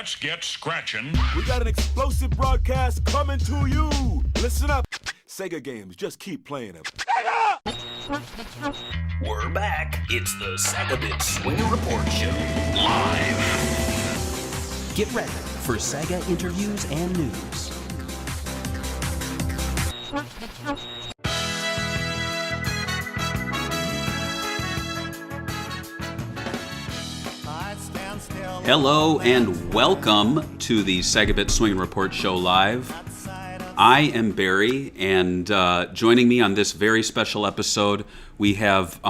Let's get scratching. We got an explosive broadcast coming to you. Listen up. Sega games, just keep playing them. Sega! We're back. It's the SEGAbits Swingin Report Show. Live. Get ready for Sega interviews and news. Hello and welcome to the SEGAbits Swingin Report Show Live. I am Barry, and joining me on this very special episode, we have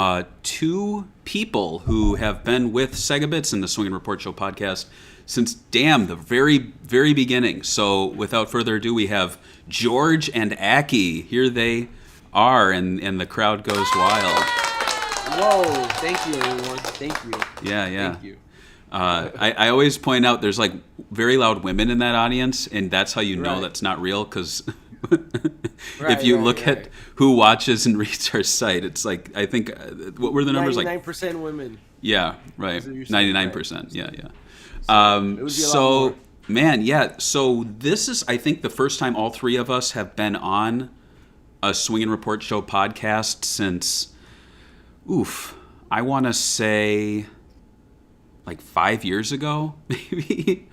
two people who have been with SEGAbits and the Swingin Report Show podcast since, the very, very beginning. So without further ado, we have George and Aki. Here they are, and the crowd goes wild. Whoa, thank you, everyone. Thank you. Yeah. Thank you. I always point out there's like very loud women in that audience, and that's how you know that's not real, because if you look at who watches and reads our site, it's like, I think, what were the numbers? 99% women. Yeah, right. 99%. Yeah. It would be a lot more. Man, yeah. So this is, I think, the first time all three of us have been on a Swingin Report Show podcast since, I want to say, like 5 years ago, maybe.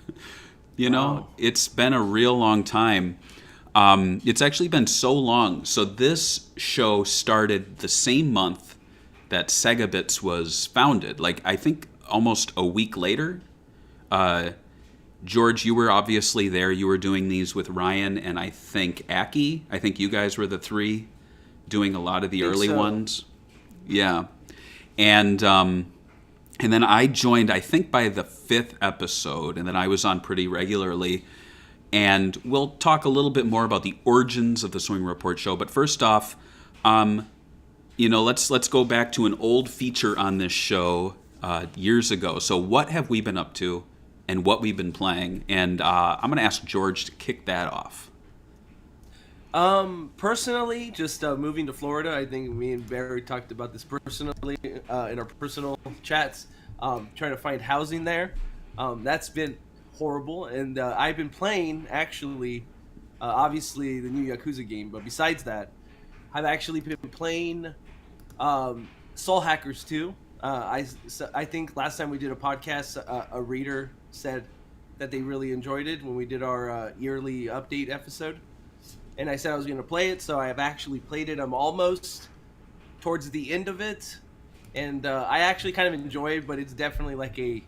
Wow. It's been a real long time. It's actually been so long. So this show started the same month that SEGAbits was founded. Like, I think almost a week later. George, you were obviously there. You were doing these with Ryan and I think Aki. I think you guys were the three doing a lot of the early ones. Yeah. And then I joined, I think, by the 5th episode, and then I was on pretty regularly. And we'll talk a little bit more about the origins of the Swingin Report Show. But first off, let's go back to an old feature on this show years ago. So what have we been up to and what we've been playing? And I'm going to ask George to kick that off. Personally, just moving to Florida. I think me and Barry talked about this personally in our personal chats. Trying to find housing there. That's been horrible. And I've been playing, actually, obviously the new Yakuza game. But besides that, I've actually been playing Soul Hackers 2. I think last time we did a podcast, a reader said that they really enjoyed it when we did our yearly update episode. And I said I was going to play it, so I have actually played it. I'm almost towards the end of it. And I actually kind of enjoy it, but it's definitely like a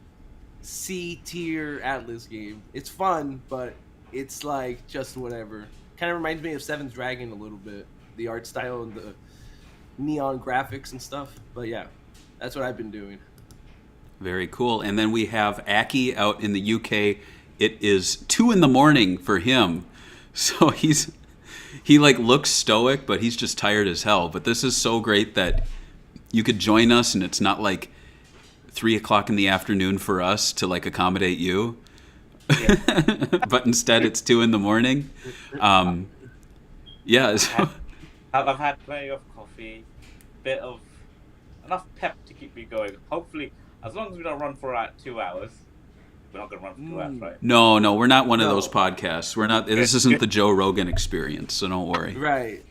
C-tier Atlas game. It's fun, but it's like just whatever. Kind of reminds me of Seven's Dragon a little bit. The art style and the neon graphics and stuff. But yeah, that's what I've been doing. Very cool. And then we have Aki out in the UK. It is 2 a.m. for him. So he like looks stoic, but he's just tired as hell. But this is so great that you could join us, and it's not like 3:00 in the afternoon for us to like accommodate you. Yeah. But instead it's 2 a.m. Yeah. So. I've had plenty of coffee, bit of enough pep to keep me going. Hopefully, as long as we don't run for 2 hours. We're not going to run for 2 hours, right? No, we're not one of those podcasts. We're not. This isn't the Joe Rogan experience, so don't worry. Right,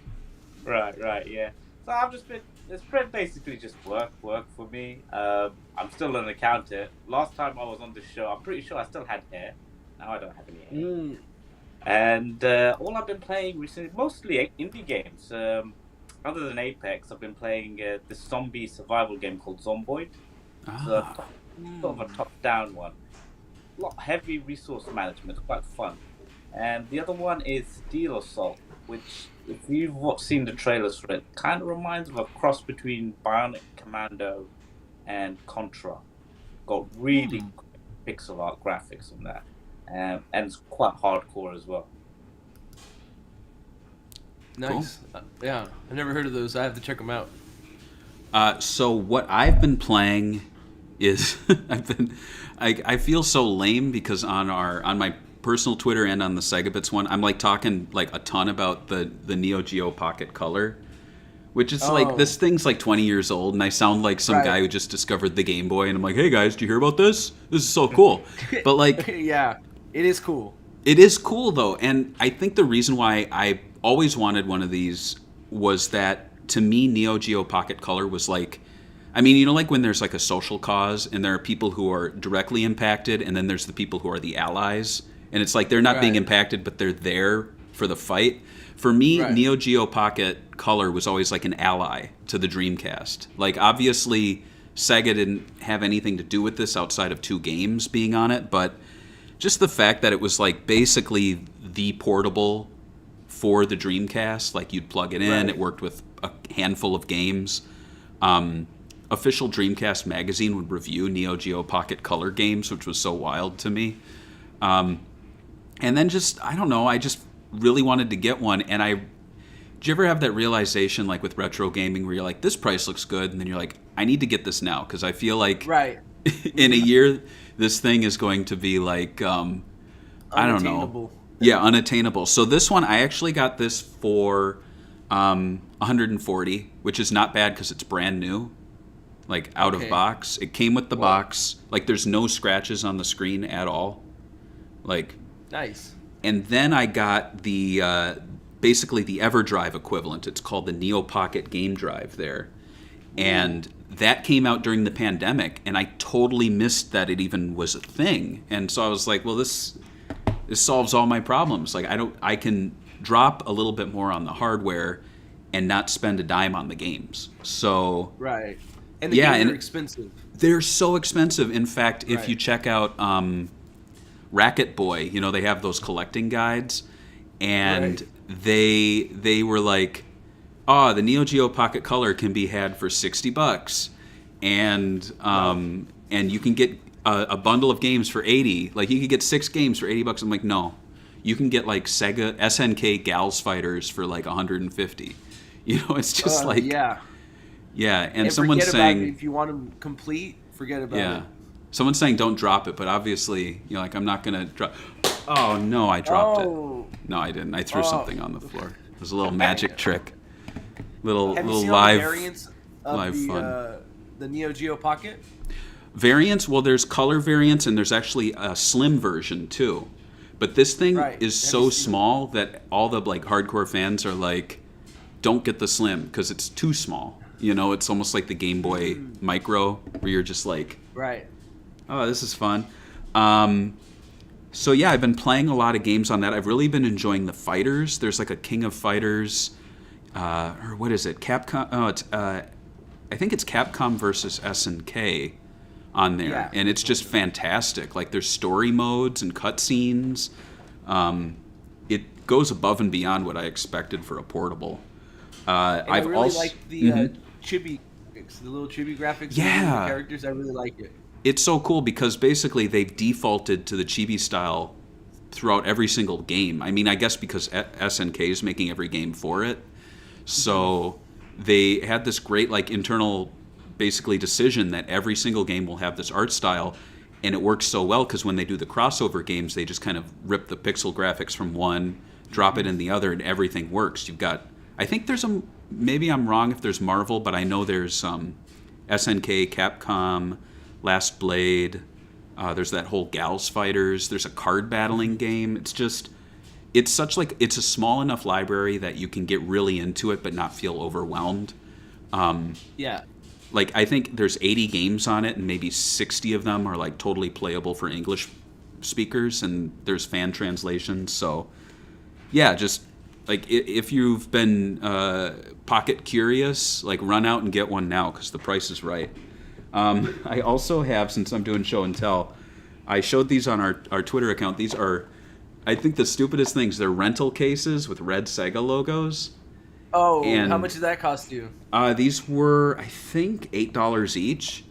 yeah. So I've just been. It's basically just work for me. I'm still an accountant. Last time I was on the show, I'm pretty sure I still had hair. Now I don't have any hair. And all I've been playing recently, mostly indie games. Other than Apex, I've been playing this zombie survival game called Zomboid. It's sort of a top-down one. A lot heavy resource management, quite fun. And the other one is Steel Assault, which, if you've seen the trailers for it, kind of reminds of a cross between Bionic Commando and Contra. Got really pixel art graphics on that, and it's quite hardcore as well. Nice. Cool. Yeah, I never heard of those. I have to check them out. So what I've been playing is I feel so lame because on my personal Twitter and on the SEGAbits one, I'm like talking like a ton about the Neo Geo Pocket Color, which is like, this thing's like 20 years old, and I sound like some guy who just discovered the Game Boy, and I'm like, hey guys, do you hear about this? This is so cool. But like, yeah, It is cool. It is cool though, and I think the reason why I always wanted one of these was that to me Neo Geo Pocket Color was like, I mean, you know, like when there's like a social cause and there are people who are directly impacted and then there's the people who are the allies, and it's like they're not being impacted but they're there for the fight. For me, Neo Geo Pocket Color was always like an ally to the Dreamcast. Like, obviously, Sega didn't have anything to do with this outside of 2 games being on it, but just the fact that it was like basically the portable for the Dreamcast, like you'd plug it in, it worked with a handful of games. Official Dreamcast magazine would review Neo Geo Pocket Color games, which was so wild to me. And then just, I don't know, I just really wanted to get one, and did you ever have that realization, like with retro gaming, where you're like, this price looks good, and then you're like, I need to get this now, because I feel like in a year, this thing is going to be like, I don't know. Yeah, unattainable. So this one, I actually got this for $140, which is not bad because it's brand new, like out of box. It came with the box. Like, there's no scratches on the screen at all. Like, nice. And then I got the basically the EverDrive equivalent. It's called the Neo Pocket Game Drive there. And that came out during the pandemic, and I totally missed that it even was a thing. And so I was like, well, this solves all my problems. Like, I can drop a little bit more on the hardware and not spend a dime on the games. So and the games are expensive. They're so expensive. In fact, if you check out Racket Boy, you know, they have those collecting guides, and they were like, oh, the Neo Geo Pocket Color can be had for $60, and and you can get a bundle of games for $80. Like, you could get 6 games for $80. I'm like, no, you can get like Sega SNK Gals Fighters for like $150. You know, it's just like and someone's saying, if you want them complete, forget about it. Someone's saying don't drop it, but obviously, you're like, I'm not gonna drop. Oh no, I dropped it. No, I didn't. I threw something on the floor. It was a little magic trick. Little live variants of fun. The Neo Geo Pocket? Variants? Well, there's color variants, and there's actually a slim version too. But this thing is so small that all the like hardcore fans are like, don't get the slim because it's too small. You know, it's almost like the Game Boy Micro, where you're just like, oh, this is fun. So yeah, I've been playing a lot of games on that. I've really been enjoying the fighters. There's like a King of Fighters, or what is it? Capcom. Oh, it's I think it's Capcom versus SNK on there, and it's just fantastic. Like, there's story modes and cutscenes. It goes above and beyond what I expected for a portable. I really like the chibi graphics, the little chibi graphics. The characters, I really like it. It's so cool because basically they've defaulted to the chibi style throughout every single game. I mean, I guess because SNK is making every game for it. So they had this great like internal basically decision that every single game will have this art style, and it works so well because when they do the crossover games, they just kind of rip the pixel graphics from one, drop it in the other, and everything works. You've got, I think there's maybe I'm wrong if there's Marvel, but I know there's SNK, Capcom, Last Blade, there's that whole Gals Fighters, there's a card battling game. It's such like, it's a small enough library that you can get really into it but not feel overwhelmed. Like, I think there's 80 games on it, and maybe 60 of them are like totally playable for English speakers, and there's fan translations. So yeah, just like, if you've been pocket curious, like, run out and get one now because the price is right. I also have, since I'm doing show and tell, I showed these on our Twitter account. These are, I think, the stupidest things. They're rental cases with red Sega logos. Oh, and how much did that cost you? These were, I think, $8 each.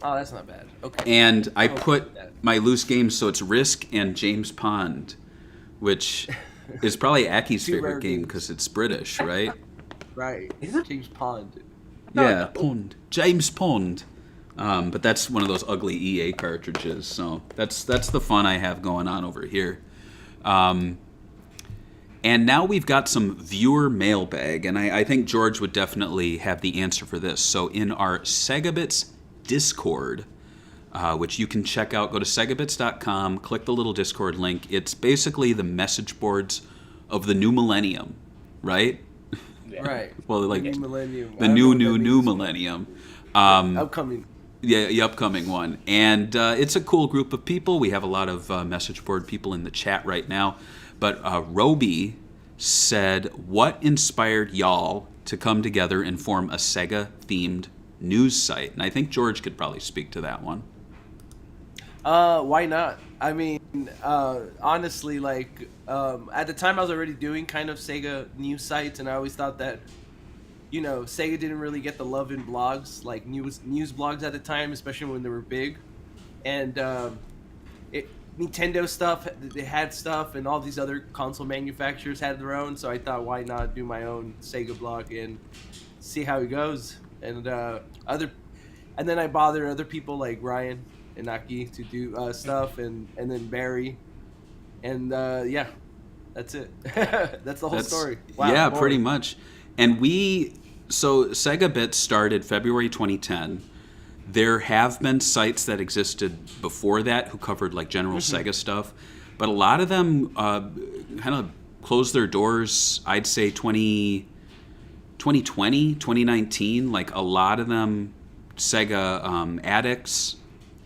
Oh, that's not bad. Okay. And I put my loose games, so it's Risk and James Pond, which is probably Aki's favorite game because it's British, right? Right. Is it James Pond? Yeah, Pond. James Pond. But that's one of those ugly EA cartridges, so that's the fun I have going on over here. And now we've got some viewer mailbag, and I think George would definitely have the answer for this. So in our SEGAbits Discord, which you can check out. Go to SEGAbits.com, click the little Discord link. It's basically the message boards of the new millennium, right? Yeah. Right. Well, like the new millennium. the I don't new know what that means. millennium. Upcoming. Yeah, the upcoming one. And it's a cool group of people. We have a lot of message board people in the chat right now. But Roby said, what inspired y'all to come together and form a Sega-themed news site? And I think George could probably speak to that one. Why not? I mean, honestly, like, at the time I was already doing kind of Sega news sites, and I always thought that, you know, Sega didn't really get the love in blogs, like news blogs at the time, especially when they were big. And Nintendo stuff, they had stuff, and all these other console manufacturers had their own, so I thought, why not do my own Sega blog and see how it goes? And then I bothered other people like Ryan and Aki to do stuff, and then Barry, and yeah, that's it. That's the whole story. Wow, yeah, boring. pretty much. And so SEGAbits started February 2010. There have been sites that existed before that who covered like general Sega stuff, but a lot of them kind of closed their doors, I'd say 2020, 2019. Like a lot of them, Sega Addicts,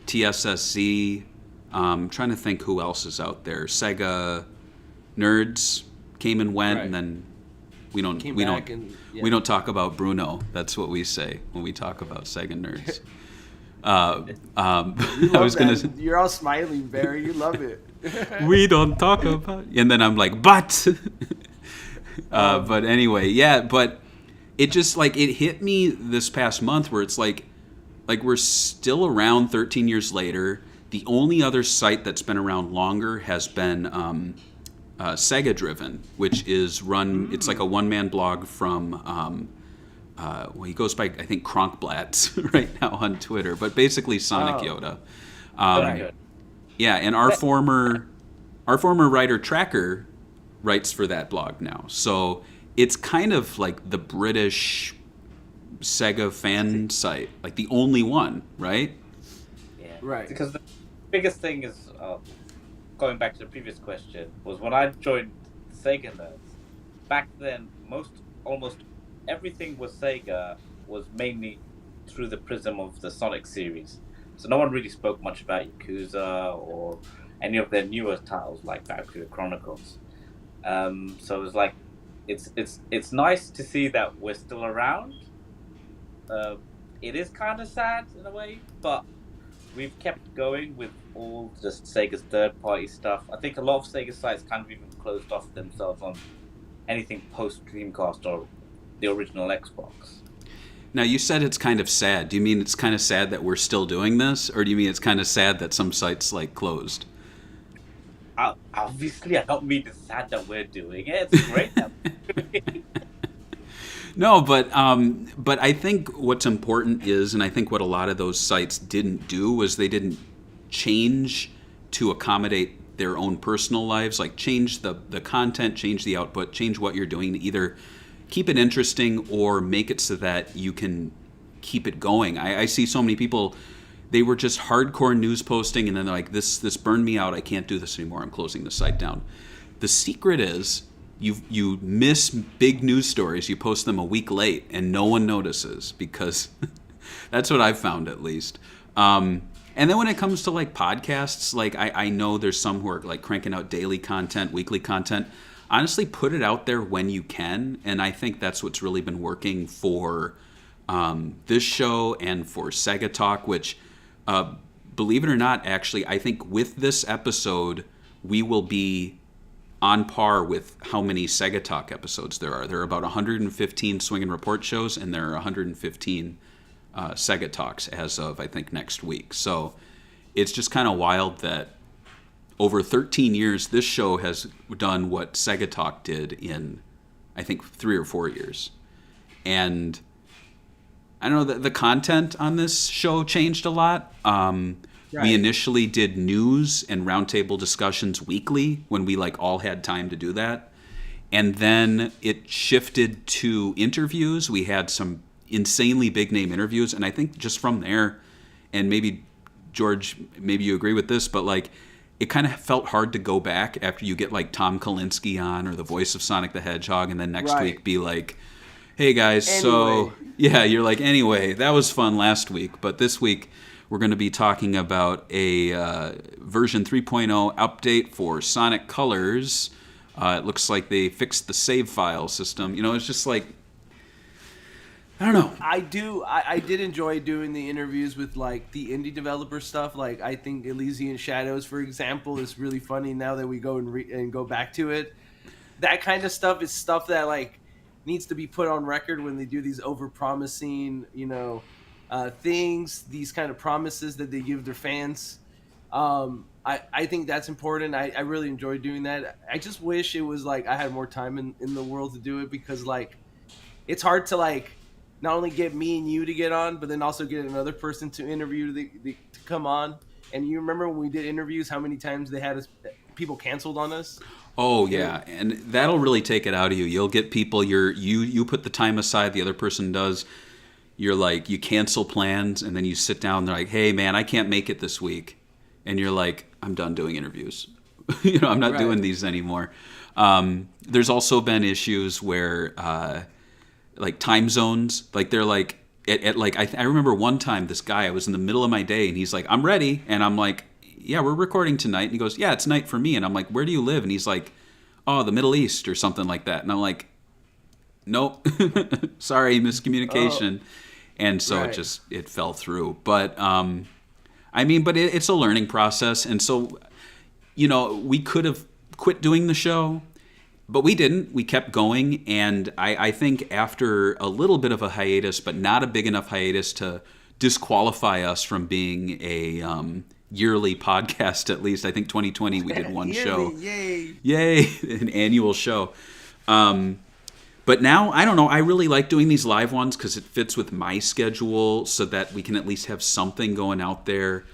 TSSC, trying to think who else is out there. Sega Nerds came and went, Right. and then we don't talk about Bruno. That's what we say when we talk about Sega Nerds. I was gonna. You're all smiling, Barry. You love it. We don't talk about. And then I'm like, but. But anyway, yeah. But it just like it hit me this past month where it's like we're still around 13 years later. The only other site that's been around longer has been Sega Driven, which is run. It's like a one-man blog from. Well, he goes by, I think, Kronkblatt right now on Twitter, but basically Sonic Yoda. Yeah, and our former writer Tracker writes for that blog now. So it's kind of like the British Sega fan site, like the only one, right? Yeah. Right. Because the biggest thing is, going back to the previous question, was when I joined Sega Nerds, back then, almost everything with Sega was mainly through the prism of the Sonic series. So no one really spoke much about Yakuza or any of their newer titles like Valkyria Chronicles. So it was like, it's nice to see that we're still around. It is kind of sad in a way, but we've kept going with all just Sega's third-party stuff. I think a lot of Sega sites kind of even closed off themselves on anything post Dreamcast or the original Xbox. Now, you said it's kind of sad. Do you mean it's kind of sad that we're still doing this, or do you mean it's kind of sad that some sites like closed? Obviously, I don't mean it's sad that we're doing it. It's great that we're doing it. No, but I think what's important is, and I think what a lot of those sites didn't do was they didn't change to accommodate their own personal lives, like change the content, change the output, change what you're doing to either keep it interesting or make it so that you can keep it going. I see so many people, they were just hardcore news posting and then they're like, this burned me out, I can't do this anymore, I'm closing the site down. The secret is you miss big news stories, you post them a week late and no one notices, because that's what I've found at least. And then when it comes to like podcasts, like I know there's some who are like cranking out daily content, weekly content. Honestly, put it out there when you can, and I think that's what's really been working for this show and for Sega Talk, which, believe it or not, actually, I think with this episode, we will be on par with how many Sega Talk episodes there are. There are about 115 Swingin' Report shows, and there are 115 Sega Talks as of, I think, next week. So it's just kind of wild that over 13 years, this show has done what Sega Talk did in, I think, 3 or 4 years. And I don't know, the content on this show changed a lot. We initially did news and roundtable discussions weekly when we like all had time to do that. And then it shifted to interviews. We had some insanely big name interviews. And I think just from there, and maybe George, maybe you agree with this, but like it kind of felt hard to go back after you get like Tom Kalinske on or the voice of Sonic the Hedgehog, and then next week be like, hey guys, so yeah, you're like, anyway, that was fun last week, but this week we're going to be talking about a version 3.0 update for Sonic Colors. It looks like they fixed the save file system. You know, it's just like, I don't know. I did enjoy doing the interviews with like the indie developer stuff. Like I think Elysian Shadows, for example, is really funny now that we go and go back to it. That kind of stuff is stuff that like needs to be put on record when they do these over-promising, things, these kind of promises that they give their fans. I think that's important. I really enjoy doing that. I just wish it was like I had more time in the world to do it, because like it's hard to like not only get me and you to get on, but then also get another person to interview to come on. And you remember when we did interviews, how many times they had people canceled on us? Oh yeah, and that'll really take it out of you. You'll get people. You put the time aside, the other person does. You're like, you cancel plans, and then you sit down. They're like, hey man, I can't make it this week, and you're like, I'm done doing interviews. I'm not doing these anymore. There's also been issues where like time zones, like they're like at like I remember one time this guy, I was in the middle of my day, and he's like, I'm ready, and I'm like, yeah, we're recording tonight. And he goes, yeah, it's night for me. And I'm like, where do you live? And he's like, oh, the Middle East or something like that. And I'm like, nope, sorry, miscommunication. And so it fell through. But it's a learning process. And so, we could have quit doing the show, but we didn't. We kept going. And I think after a little bit of a hiatus, but not a big enough hiatus to disqualify us from being a yearly podcast, at least. I think 2020 we did one show. Yay, an annual show. But now, I don't know, I really like doing these live ones because it fits with my schedule so that we can at least have something going out there.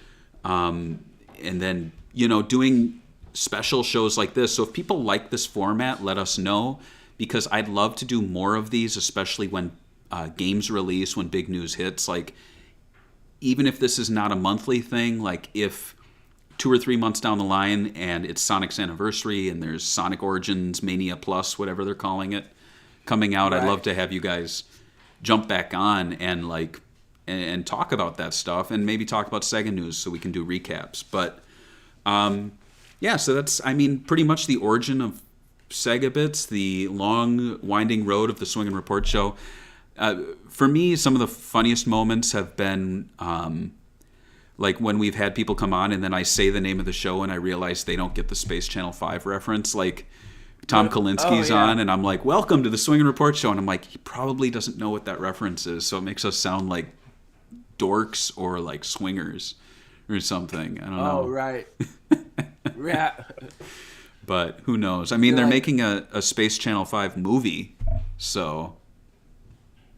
And then, doing special shows like this. So if people like this format, let us know, because I'd love to do more of these, especially when games release, when big news hits. Like, even if this is not a monthly thing, like if 2 or 3 months down the line and it's Sonic's anniversary and there's Sonic Origins Mania Plus, whatever they're calling it, coming out, I'd love to have you guys jump back on and talk about that stuff, and maybe talk about Sega news so we can do recaps. But so that's, pretty much the origin of SEGAbits, the long winding road of the Swingin' Report show. For me, some of the funniest moments have been like when we've had people come on and then I say the name of the show and I realize they don't get the Space Channel 5 reference. Like Tom Kalinski's on and I'm like, welcome to the Swingin' Report show. And I'm like, he probably doesn't know what that reference is. So it makes us sound like dorks or like swingers or something. I don't know. Oh, right. Yeah. But who knows? They're making a Space Channel 5 movie. So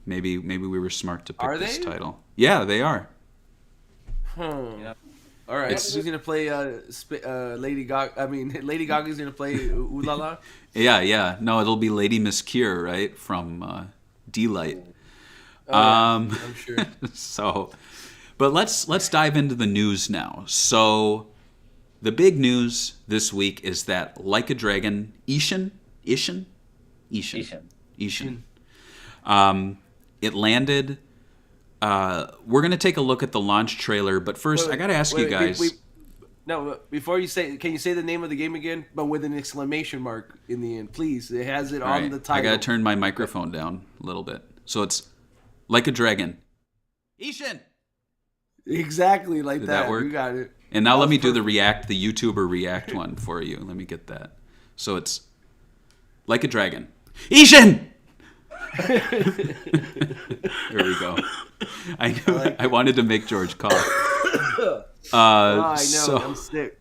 maybe we were smart to pick this title. Yeah, they are. Yeah. All right. Who's gonna play Lady Gaga? Lady Gaga's gonna play Ooh La La. Yeah. No, it'll be Lady Miss Cure, right, from D-Light. I'm sure. So, but let's dive into the news now. So, the big news this week is that Like a Dragon, Ishin. It landed. We're going to take a look at the launch trailer, but first I got to ask you guys. Before you say, can you say the name of the game again, but with an exclamation mark in the end, please? It has it on the title. I got to turn my microphone down a little bit. So it's Like a Dragon. Ishin! Exactly like Did that. that work? You got it. And now let me do the YouTuber React one for you. Let me get that. So it's Like a Dragon. Ishin! There we go. I wanted to make George cough. I know, I'm sick.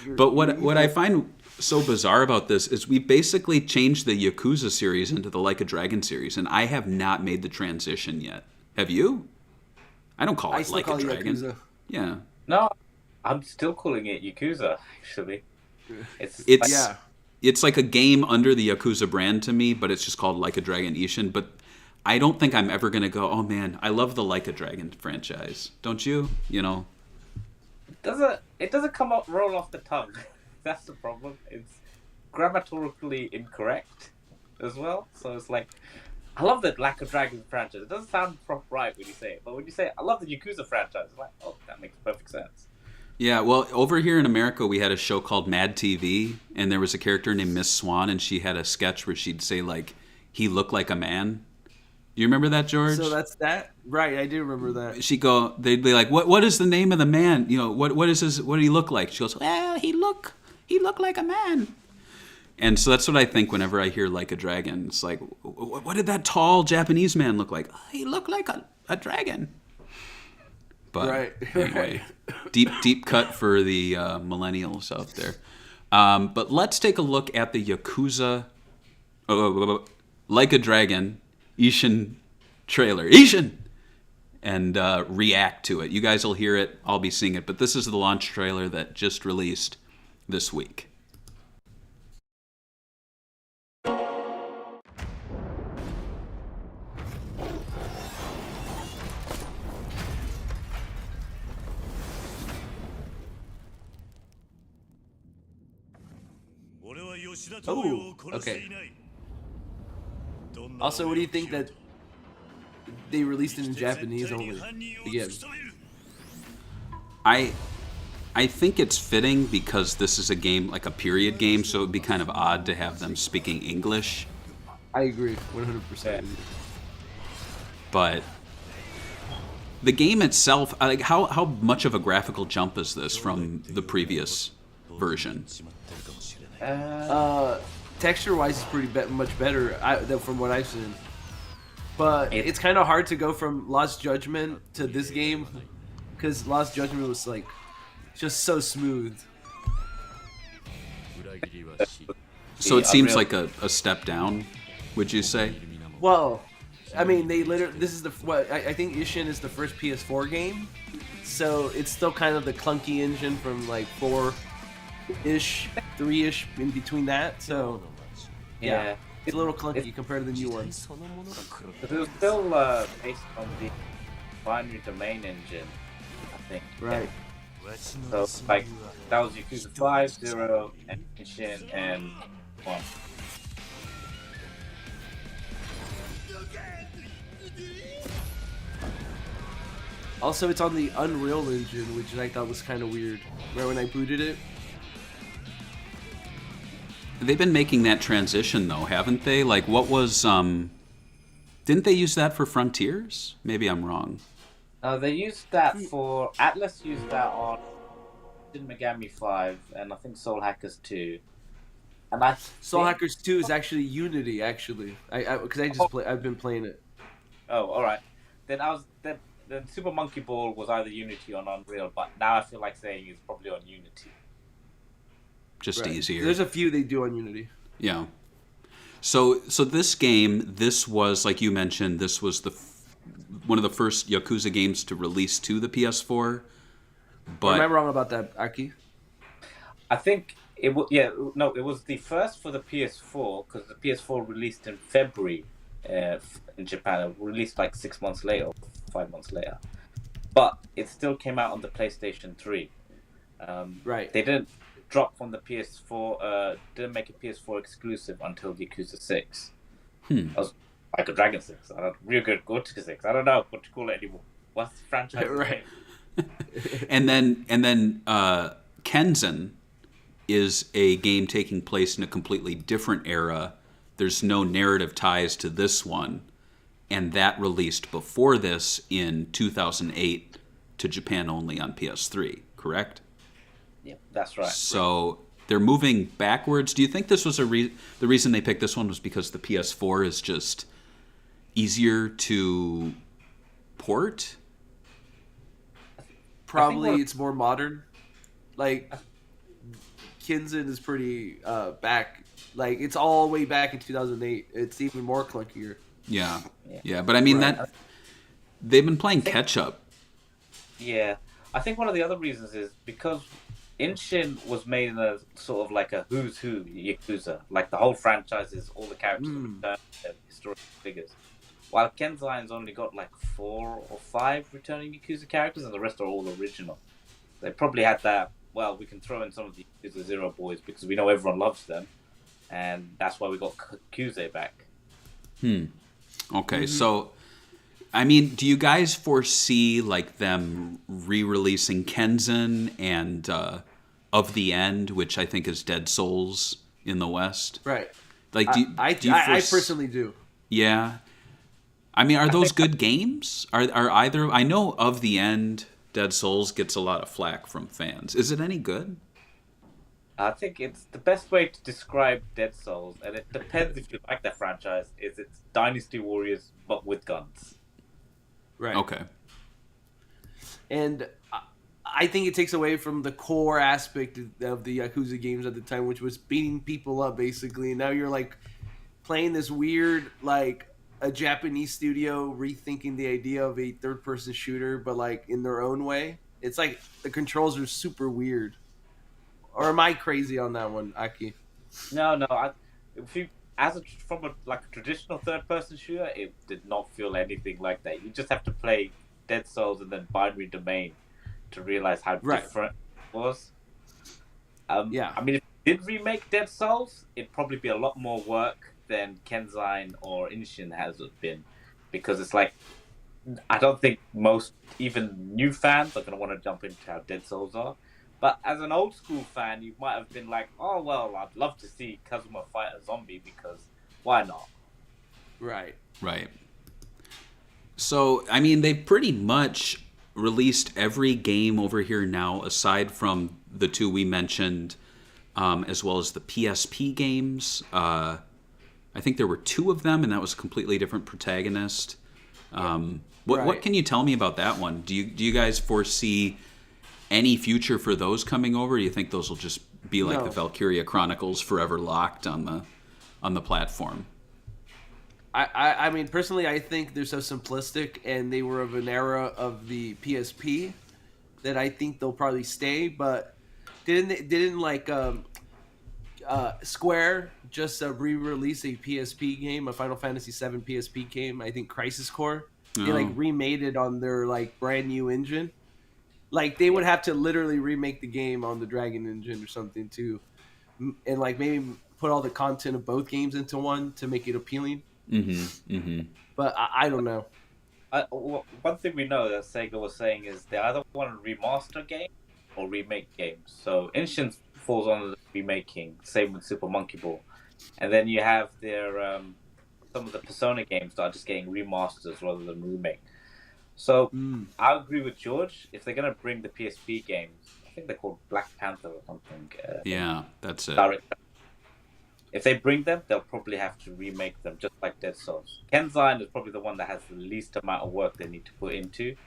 But what I find so bizarre about this is we basically changed the Yakuza series into the Like a Dragon series, and I have not made the transition yet. Have you? I don't call it Like a Dragon. Yakuza. Yeah. No, I'm still calling it Yakuza, actually. It's like a game under the Yakuza brand to me, but it's just called Like a Dragon Ishin. But I don't think I'm ever going to go, oh man, I love the Like a Dragon franchise. Don't you? doesn't come up roll off the tongue. That's the problem. It's grammatically incorrect as well. So it's like, I love the Lack of Dragons franchise. It doesn't sound right when you say it, but when you say I love the Yakuza franchise, it's like, oh, that makes perfect sense. Yeah, well, over here in America, we had a show called Mad TV, and there was a character named Miss Swan, and she had a sketch where she'd say, like, he looked like a man. You remember that, George? So that's that? Right, I do remember that. They'd be like, what is the name of the man? You know, what did he look like? She goes, well, he looked like a man. And so that's what I think whenever I hear Like a Dragon. It's like, what did that tall Japanese man look like? Oh, he looked like a dragon. But right. anyway, deep cut for the millennials out there. But let's take a look at the Yakuza Like a Dragon Ishin trailer. Ishin! And react to it. You guys will hear it. I'll be seeing it. But this is the launch trailer that just released this week. Oh, okay. Also, what do you think that they released it in Japanese only again? I think it's fitting because this is a game, like a period game, so it would be kind of odd to have them speaking English. I agree, 100%. But the game itself, like how much of a graphical jump is this from the previous version? Texture-wise, it's pretty much better from what I've seen. But it's kind of hard to go from Lost Judgment to this game because Lost Judgment was like just so smooth. So it seems like a step down, would you say? Well, I mean, this is I think Ishin is the first PS4 game, so it's still kind of the clunky engine from like 4-ish, 3-ish in between that. So yeah, it's a little clunky compared to the new ones. But it was still based on the binary domain engine, I think. Right. So like that was Yakuza 5, 0, and Ishin, and 1. Also, it's on the Unreal Engine, which I thought was kind of weird. Right when I booted it. They've been making that transition though, haven't they? Like, what was didn't they use that for Frontiers? Maybe I'm wrong. They used that for Atlas. Used that on Shin Megami 5, and I think Soul Hackers 2. And Soul Hackers 2 is actually Unity. Actually, I've been playing it. Oh, all right. Then Super Monkey Ball was either Unity or Unreal, but now I feel like saying it's probably on Unity. Just easier. There's a few they do on Unity. Yeah. So this game, this was, like you mentioned, this was one of the first Yakuza games to release to the PS4. But am I wrong about that, Aki? I think it was. Yeah, no, it was the first for the PS4 because the PS4 released in February in Japan. It released like 6 months later, 5 months later. But it still came out on the PlayStation 3. Right. They didn't drop from the PS4. Didn't make a PS4 exclusive until Yakuza 6. That was like a Dragon 6. Real good Gothic 6. I don't know what to call it anymore. What's the franchise? Right. and then Kenzen is a game taking place in a completely different era. There's no narrative ties to this one, and that released before this in 2008 to Japan only on PS3. Correct? Yeah, that's right. So they're moving backwards. Do you think this was the reason they picked this one was because the PS4 is just easier to port? Probably it's more modern. Like, Kenzen is pretty back. Like, it's all the way back in 2008. It's even more clunkier. Yeah. But I mean, that they've been playing catch up. Yeah. I think one of the other reasons is because Ishin was made in a sort of like a who's who Yakuza. Like, the whole franchise is all the characters are historical figures. While Kenzine's only got like 4 or 5 returning Yakuza characters, and the rest are all original. They probably had that. Well, we can throw in some of the Yakuza Zero boys because we know everyone loves them, and that's why we got Yakuza back. Okay, so I mean, do you guys foresee like them re-releasing Kenzan and Of the End, which I think is Dead Souls in the West? Right. Like, I personally do. Yeah. I mean, are those good games? Are either? I know Of the End, Dead Souls gets a lot of flack from fans. Is it any good? I think it's the best way to describe Dead Souls, and it depends if you like that franchise. Is it's Dynasty Warriors but with guns? Right. Okay. And I think it takes away from the core aspect of the Yakuza games at the time, which was beating people up, basically. And now you're, like, playing this weird, like, a Japanese studio rethinking the idea of a third-person shooter, but, like, in their own way. It's like the controls are super weird. Or am I crazy on that one, Aki? No. From a traditional third-person shooter, it did not feel anything like that. You just have to play Dead Souls and then Binary Domain to realize how different it was. Yeah. I mean, if you did remake Dead Souls, it'd probably be a lot more work than Kenzan or Ishin has been, because it's like, I don't think most, even new fans, are going to want to jump into how Dead Souls are. But as an old school fan, you might have been like, oh, well, I'd love to see Cosmo fight a zombie because why not? Right. Right. So, I mean, they pretty much released every game over here now, aside from the two we mentioned, as well as the PSP games. I think there were two of them, and that was a completely different protagonist. What can you tell me about that one? Do you guys foresee any future for those coming over? Or do you think those will just be like the Valkyria Chronicles, forever locked on the platform? I mean, personally, I think they're so simplistic, and they were of an era of the PSP that I think they'll probably stay. But didn't like Square just re-release a PSP game, a Final Fantasy VII PSP game? I think Crisis Core. They like remade it on their like brand new engine. Like they would have to literally remake the game on the Dragon engine or something too, and like maybe put all the content of both games into one to make it appealing. But I don't know. One thing we know that Sega was saying is they either want to remaster games or remake games. So Inshin falls under the remaking. Same with Super Monkey Ball, and then you have their some of the Persona games that are just getting remasters rather than remake. So I agree with George. If they're gonna bring the PSP games, I think they're called Black Panther or something. Yeah, that's it. If they bring them, they'll probably have to remake them, just like Dead Souls. Kenzan is probably the one that has the least amount of work they need to put into.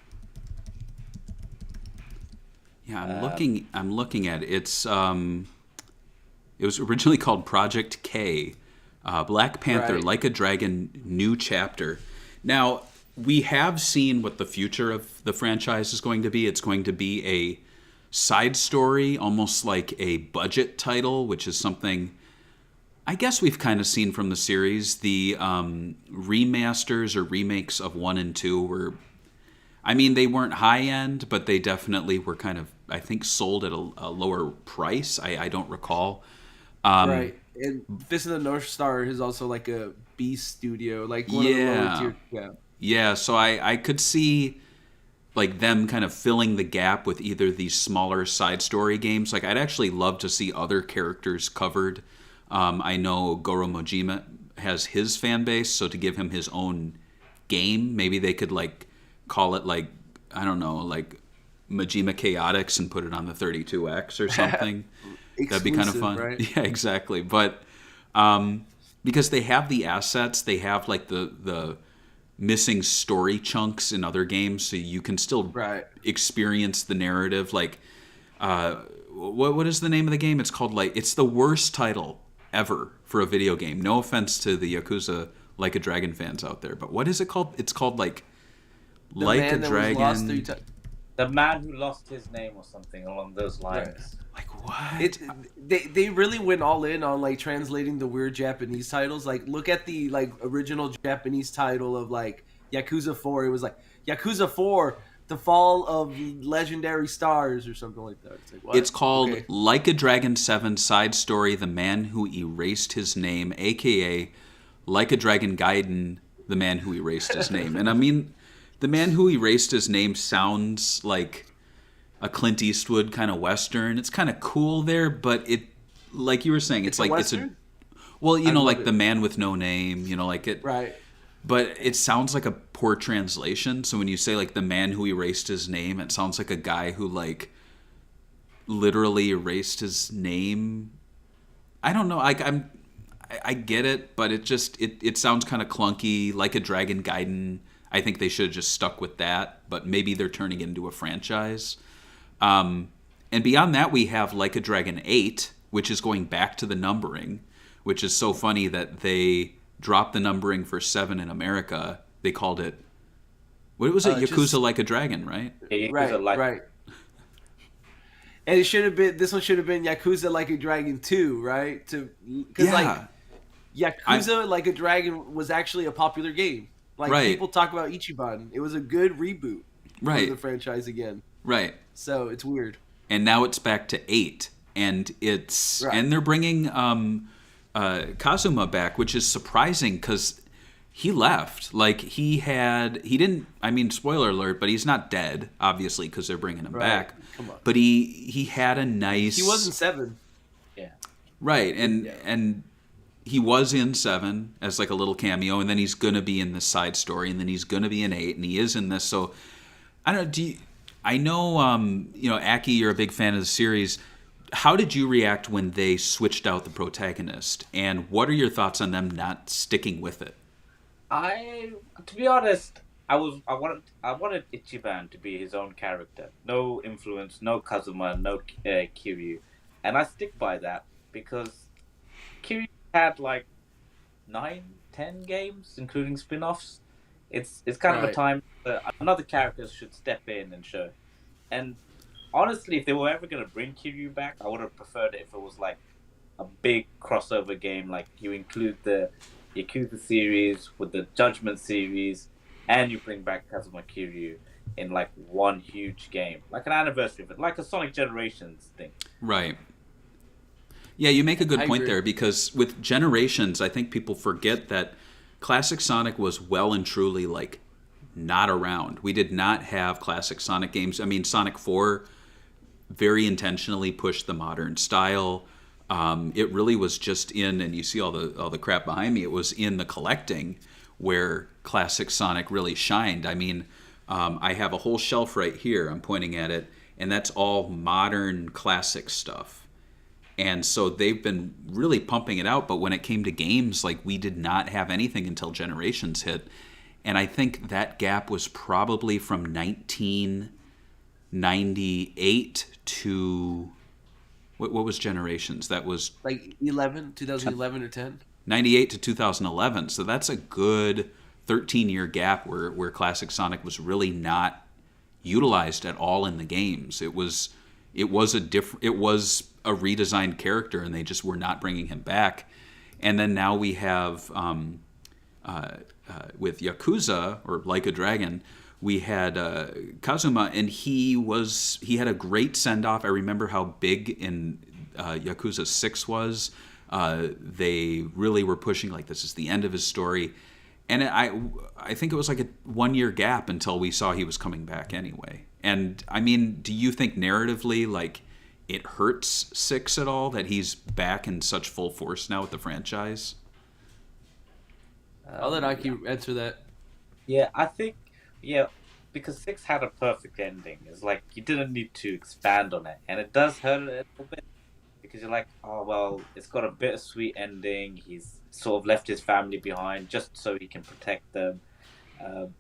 Yeah, I'm looking at it. It's it was originally called Project K, Black Panther, Like a Dragon, New Chapter. Now, we have seen what the future of the franchise is going to be. It's going to be a side story, almost like a budget title, which is something I guess we've kind of seen from the series. The remasters or remakes of 1 and 2 were, I mean, they weren't high-end, but they definitely were kind of, I think, sold at a lower price. I don't recall. Right. And Fist of the North Star is also like a B studio, like one of the lower tier. Yeah. Yeah, so I could see like them kind of filling the gap with either these smaller side story games. Like I'd actually love to see other characters covered. I know Goro Mojima has his fan base, so to give him his own game, maybe they could like call it like, I don't know, like Mojima Chaotix and put it on the 32X or something. That'd be kind of fun. Right? Yeah, exactly. But because they have the assets, they have like the missing story chunks in other games, so you can still experience the narrative. Like, what is the name of the game? It's called like, it's the worst title ever for a video game. No offense to the Yakuza Like a Dragon fans out there, but what is it called? It's called like a Dragon. The man who lost his name or something along those lines. Right. Like what? They really went all in on like translating the weird Japanese titles. Like look at the like original Japanese title of like Yakuza 4. It was like Yakuza 4 The Fall of Legendary Stars or something like that. It's like, what? It's called Okay. Like a Dragon 7 Side Story, The Man Who Erased His Name, a.k.a. Like a Dragon Gaiden, The Man Who Erased His Name. And I mean, The Man Who Erased His Name sounds like a Clint Eastwood kind of Western. It's kind of cool there, but it, like you were saying, it's like, Western? well, you I know, love like it. The Man with No Name, you know, like it. Right. But it sounds like a poor translation. So when you say like The Man Who Erased His Name, it sounds like a guy who like literally erased his name. I don't know. I get it, but it sounds kind of clunky. Like a Dragon Gaiden. I think they should have just stuck with that. But maybe they're turning it into a franchise. And beyond that, we have Like a Dragon 8, which is going back to the numbering, which is so funny that they dropped the numbering for 7 in America. They called it, what was it? Yakuza just- Like a Dragon, right? Yeah, Right. And it should have been. This one should have been Yakuza Like a Dragon 2, right? Because like Yakuza Like a Dragon was actually a popular game. Like Right. people talk about Ichiban. It was a good reboot Right. for the franchise again. Right. So it's weird. And now it's back to 8, and it's Right. and they're bringing Kazuma back, which is surprising because he left. Like he didn't. I mean, spoiler alert, but he's not dead, obviously, because they're bringing him back. Come on. But he had a nice. He wasn't 7. Yeah. Right, and he was in 7 as like a little cameo, and then he's gonna be in this side story, and then he's gonna be in 8, and he is in this. So I don't know. I know, you know, Aki, you're a big fan of the series. How did you react when they switched out the protagonist, and what are your thoughts on them not sticking with it? To be honest, I wanted Ichiban to be his own character. No influence, no Kazuma, no Kiryu, and I stick by that because Kiryu had like 9, 10 games, including spin-offs. It's kind of a Right. time that another character should step in and show. And honestly, if they were ever going to bring Kiryu back, I would have preferred it if it was like a big crossover game, like you include the Yakuza series with the Judgment series, and you bring back Kazuma Kiryu in like one huge game, like an anniversary of it, like a Sonic Generations thing. Right. Yeah, you make a good I point agree. there, because with Generations, I think people forget that Classic Sonic was well and truly like not around. We did not have classic Sonic games. I mean, Sonic 4 very intentionally pushed the modern style. It really was just in, and you see all the crap behind me, it was in the collecting where classic Sonic really shined. I mean, I have a whole shelf right here, I'm pointing at it, and that's all modern classic stuff. And so they've been really pumping it out, but when it came to games, like, we did not have anything until Generations hit. And I think that gap was probably from 1998 to what was Generations? That was Like 2011 or 10. 98 to 2011. So that's a good 13-year gap where classic Sonic was really not utilized at all in the games. It was a redesigned character, and they just were not bringing him back. And then now we have with Yakuza, or Like a Dragon, we had Kazuma, and he had a great send-off. I remember how big in Yakuza 6 was. They really were pushing, like, this is the end of his story. And I think it was like a 1-year gap until we saw he was coming back anyway. And, I mean, do you think narratively, like, it hurts 6 at all that he's back in such full force now with the franchise? I'll let Aki answer that. Yeah, I think, yeah, because 6 had a perfect ending. It's like you didn't need to expand on it, and it does hurt a little bit because you're like, oh well, it's got a bittersweet ending. He's sort of left his family behind just so he can protect them.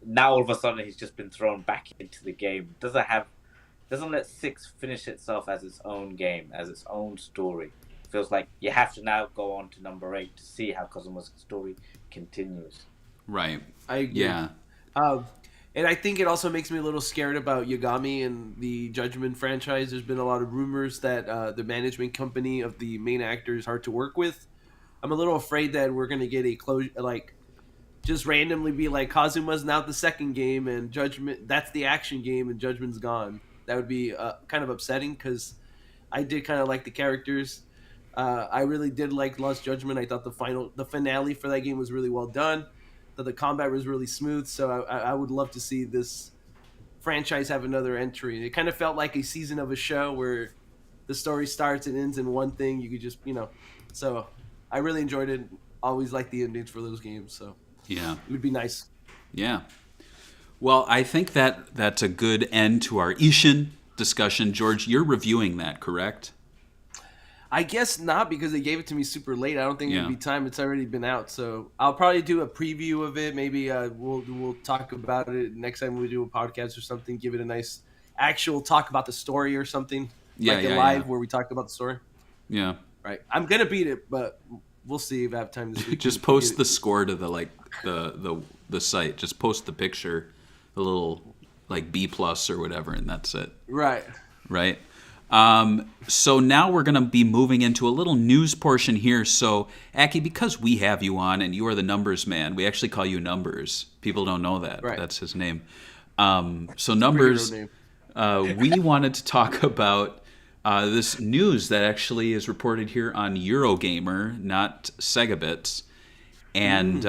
Now all of a sudden he's just been thrown back into the game. Doesn't let 6 finish itself as its own game, as its own story. It feels like you have to now go on to number 8 to see how Kazuma's story continues. Right. I agree. Yeah. And I think it also makes me a little scared about Yagami and the Judgment franchise. There's been a lot of rumors that the management company of the main actor is hard to work with. I'm a little afraid that we're going to get a closure, like just randomly be like Kazuma's now the second game and Judgment that's the action game and Judgment's gone. That would be kind of upsetting because I did kind of like the characters. I really did like Lost Judgment. I thought the finale for that game was really well done. That the combat was really smooth. So I would love to see this franchise have another entry. It kind of felt like a season of a show where the story starts and ends in one thing. You could just, so I really enjoyed it. Always like the endings for those games. So Yeah. it would be nice. Yeah. Well, I think that's a good end to our Ishin discussion. George, you're reviewing that, correct? I guess not because they gave it to me super late. I don't think Yeah. it'd be time. It's already been out, so I'll probably do a preview of it. Maybe we'll talk about it next time we do a podcast or something. Give it a nice actual talk about the story or something. Yeah, like a yeah, live yeah. where we talk about the story. Yeah. Right. I'm gonna beat it, but we'll see if I have time this week. Just post the score to the site. Just post the picture, a little like B+ or whatever, and that's it. Right. Right. So now we're going to be moving into a little news portion here. So, Aki, because we have you on and you are the numbers man, we actually call you Numbers. People don't know that. Right. That's his name. So Numbers, we wanted to talk about this news that actually is reported here on Eurogamer, not SEGAbits. And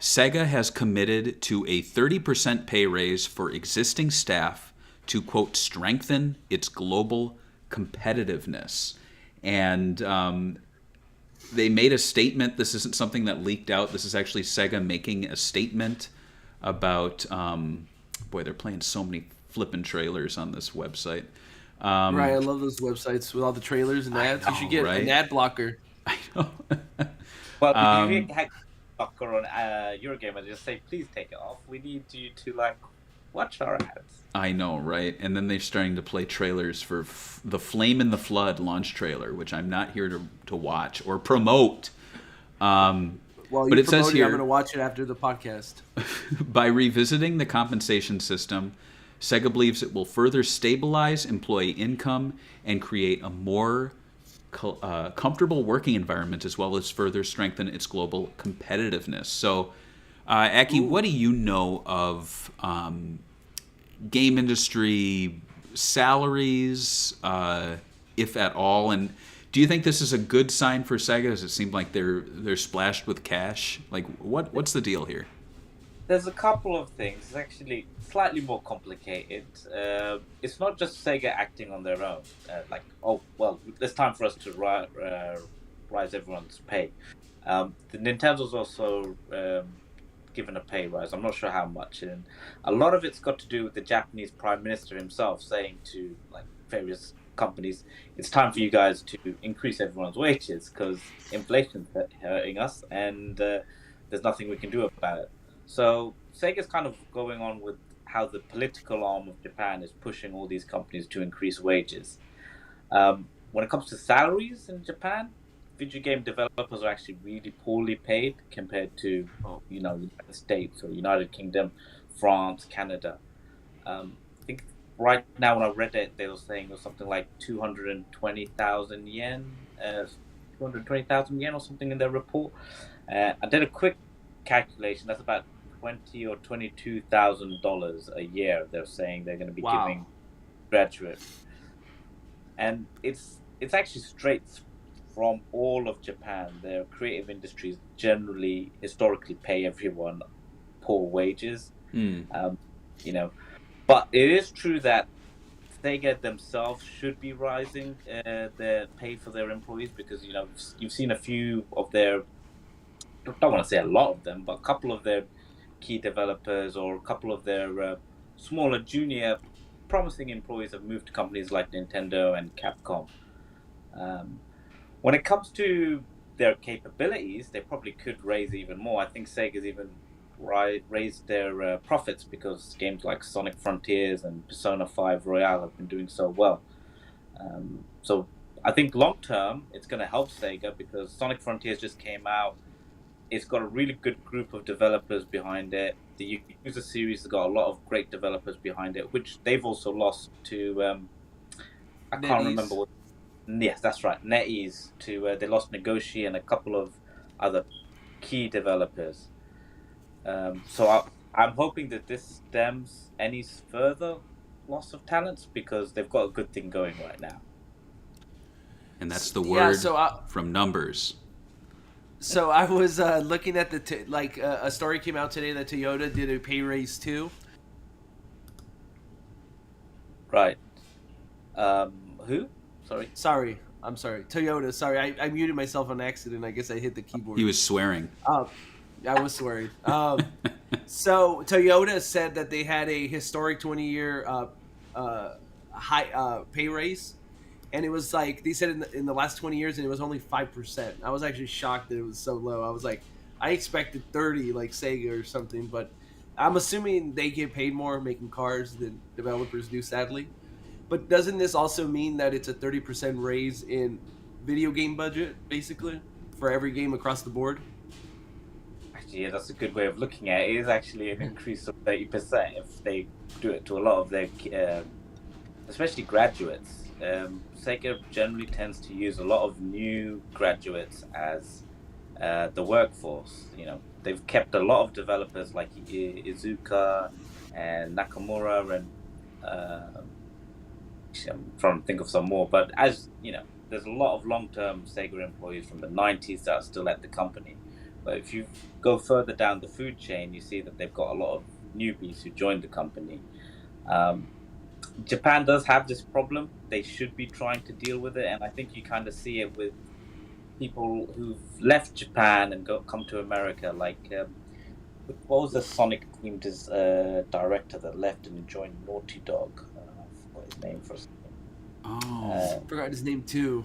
Sega has committed to a 30% pay raise for existing staff to, quote, strengthen its global competitiveness. And they made a statement. This isn't something that leaked out. This is actually Sega making a statement about, boy, they're playing so many flippin' trailers on this website. Right, I love those websites with all the trailers and ads. You should get an ad blocker. I know. Well, if you hack blocker on Eurogamer, just say, please take it off. We need you to, watch our ads. I know, right? And then they're starting to play trailers for the Flame in the Flood launch trailer, which I'm not here to watch or promote. Well, but it says here, I'm going to watch it after the podcast. By revisiting the compensation system, Sega believes it will further stabilize employee income and create a more comfortable working environment, as well as further strengthen its global competitiveness. So, Aki, what do you know of game industry salaries, if at all? And do you think this is a good sign for Sega? Does it seem like they're splashed with cash? Like, what's the deal here? There's a couple of things. It's actually slightly more complicated. It's not just Sega acting on their own. It's time for us to rise everyone's pay. The Nintendo's also given a pay rise. I'm not sure how much, and a lot of it's got to do with the Japanese Prime Minister himself saying to various companies, it's time for you guys to increase everyone's wages because inflation's hurting us, and there's nothing we can do about it. So Sega's kind of going on with how the political arm of Japan is pushing all these companies to increase wages. When it comes to salaries in Japan, video game developers are actually really poorly paid compared to, the United States or United Kingdom, France, Canada. I think right now when I read it, they were saying it was something like 220,000 yen, 220,000 yen or something in their report. I did a quick calculation. That's about $20,000 or $22,000 a year. They're saying they're going to be giving graduates, and it's actually straight from all of Japan. Their creative industries generally historically pay everyone poor wages. But it is true that Sega themselves should be rising their pay for their employees, because you've seen a few of their, I don't want to say a lot of them, but a couple of their key developers or a couple of their smaller junior promising employees have moved to companies like Nintendo and Capcom. When it comes to their capabilities, they probably could raise even more. I think Sega's even raised their profits because games like Sonic Frontiers and Persona 5 Royale have been doing so well. So I think long term it's going to help Sega because Sonic Frontiers just came out. It's got a really good group of developers behind it. The Yakuza series has got a lot of great developers behind it, which they've also lost to I can't remember what. Yes, that's right, NetEase. They lost Negoshi and a couple of other key developers. I'm hoping that this stems any further loss of talents because they've got a good thing going right now. And that's the Yeah, word from numbers. so I was looking at a story came out today that Toyota did a pay raise too. Right. Who? Sorry. I'm sorry. Toyota. Sorry, I muted myself on accident. I guess I hit the keyboard. He was swearing. I was swearing. So Toyota said that they had a historic 20-year high pay raise, and it was like they said in the last 20 years, and it was only 5%. I was actually shocked that it was so low. I was like, I expected 30, like Sega or something, but I'm assuming they get paid more making cars than developers do, sadly. But doesn't this also mean that it's a 30% raise in video game budget, basically, for every game across the board? Actually, yeah, that's a good way of looking at it. It is actually an increase of 30% if they do it to a lot of their, especially graduates. Sega generally tends to use a lot of new graduates as the workforce. You know, they've kept a lot of developers like Izuka and Nakamura and I'm trying to think of some more, but as you know, there's a lot of long-term Sega employees from the 90s that are still at the company. But if you go further down the food chain, you see that they've got a lot of newbies who joined the company. Japan does have this problem. They should be trying to deal with it, and I think you kind of see it with people who've left Japan and come to America. Like, what was the Sonic-themed director that left and joined Naughty Dog? I forgot his name for a second. Forgot his name too.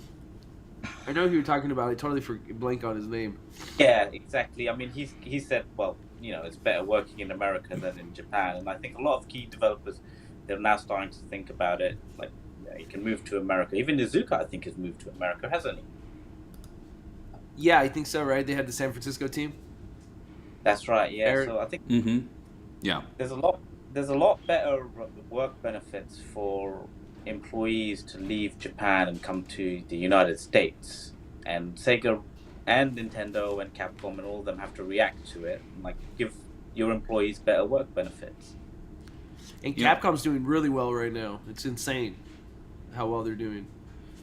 I know who you're talking about. I totally blank on his name. Yeah, exactly. I mean, he said, well, you know, it's better working in America than in Japan, and I think a lot of key developers, they're now starting to think about it. Like, you can move to America. Even Izuka, I think, has moved to America, hasn't he? Yeah, I think so. Right? They had the San Francisco team. That's right. Yeah. So I think Yeah. there's a lot better work benefits for employees to leave Japan and come to the United States, and Sega and Nintendo and Capcom and all of them have to react to it and like give your employees better work benefits. And Capcom's doing really well right now. It's insane how well they're doing.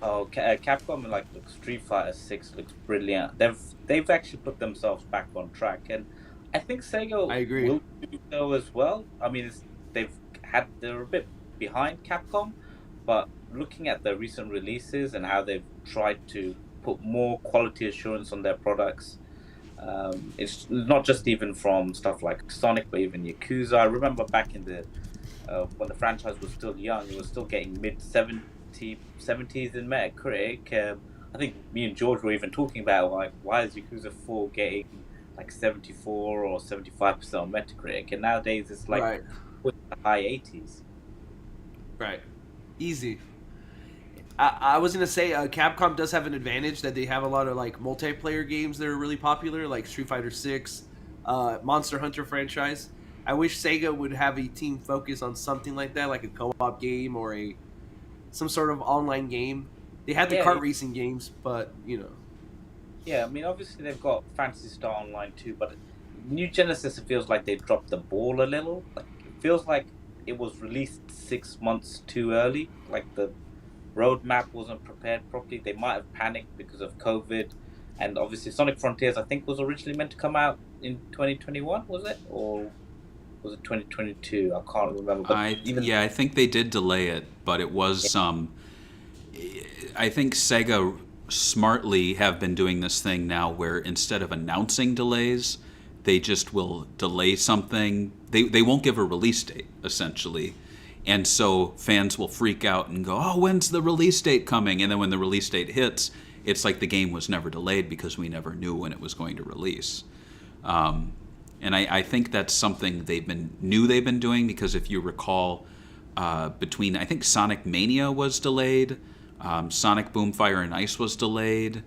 Oh, Capcom, like, look, Street Fighter 6 looks brilliant. They've actually put themselves back on track, and I think Sega I agree. will do so as well. I mean, they're a bit behind Capcom, but looking at the recent releases and how they've tried to put more quality assurance on their products, it's not just even from stuff like Sonic, but even Yakuza. I remember back in the when the franchise was still young, it was still getting mid-70s in Metacritic. I think me and George were even talking about, like, why is Yakuza 4 getting like 74 or 75% on Metacritic, and nowadays it's like with the high 80s. Right. Easy. I was gonna say Capcom does have an advantage that they have a lot of like multiplayer games that are really popular, like Street Fighter 6, Monster Hunter franchise. I wish Sega would have a team focus on something like that, like a co-op game or some sort of online game. They had the kart racing games, but you know. Yeah, I mean, obviously they've got Phantasy Star Online too, but New Genesis, it feels like they dropped the ball a little. Like, it feels like it was released 6 months too early. Like, the roadmap wasn't prepared properly. They might have panicked because of COVID, and obviously Sonic Frontiers, I think, was originally meant to come out in 2021, was it? Or was it 2022? I can't remember. But I think they did delay it, but it was I think Sega smartly have been doing this thing now where instead of announcing delays, they just will delay something. They won't give a release date, essentially. And so fans will freak out and go, oh, when's the release date coming? And then when the release date hits, it's like the game was never delayed because we never knew when it was going to release. And I think that's something they've been doing, because if you recall, I think Sonic Mania was delayed, Sonic Boom Fire and Ice was delayed,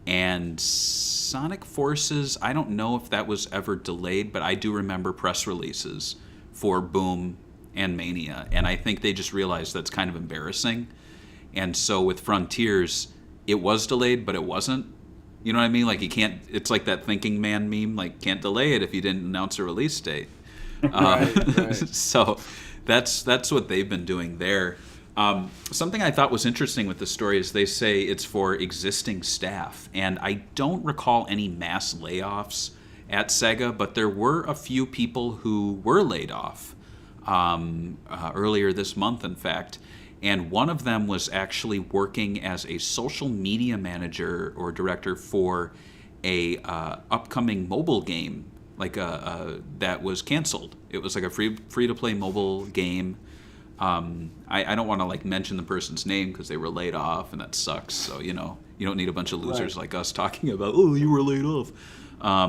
and Sonic Forces, I don't know if that was ever delayed, but I do remember press releases for Boom and Mania, and I think they just realized that's kind of embarrassing. And so with Frontiers, it was delayed, but it wasn't You know what I mean? Like, you can't. It's like that thinking man meme. Like, can't delay it if you didn't announce a release date. Right. So that's what they've been doing there. Something I thought was interesting with the story is they say it's for existing staff, and I don't recall any mass layoffs at Sega, but there were a few people who were laid off earlier this month, in fact. And one of them was actually working as a social media manager or director for a upcoming mobile game, like that was canceled. It was like a free to play mobile game. I don't want to like mention the person's name because they were laid off, and that sucks. So you don't need a bunch of losers like us talking about, oh, you were laid off.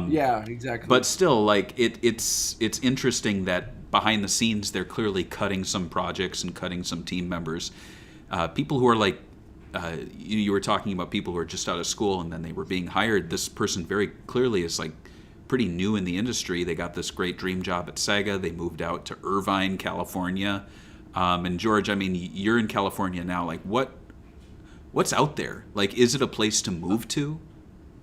Yeah, exactly. But still, like it's interesting that behind the scenes they're clearly cutting some projects and cutting some team members. People who are like, you were talking about people who are just out of school and then they were being hired. This person very clearly is like pretty new in the industry. They got this great dream job at Sega. They moved out to Irvine, California. And George, I mean, you're in California now. Like, what's out there? Like, is it a place to move to?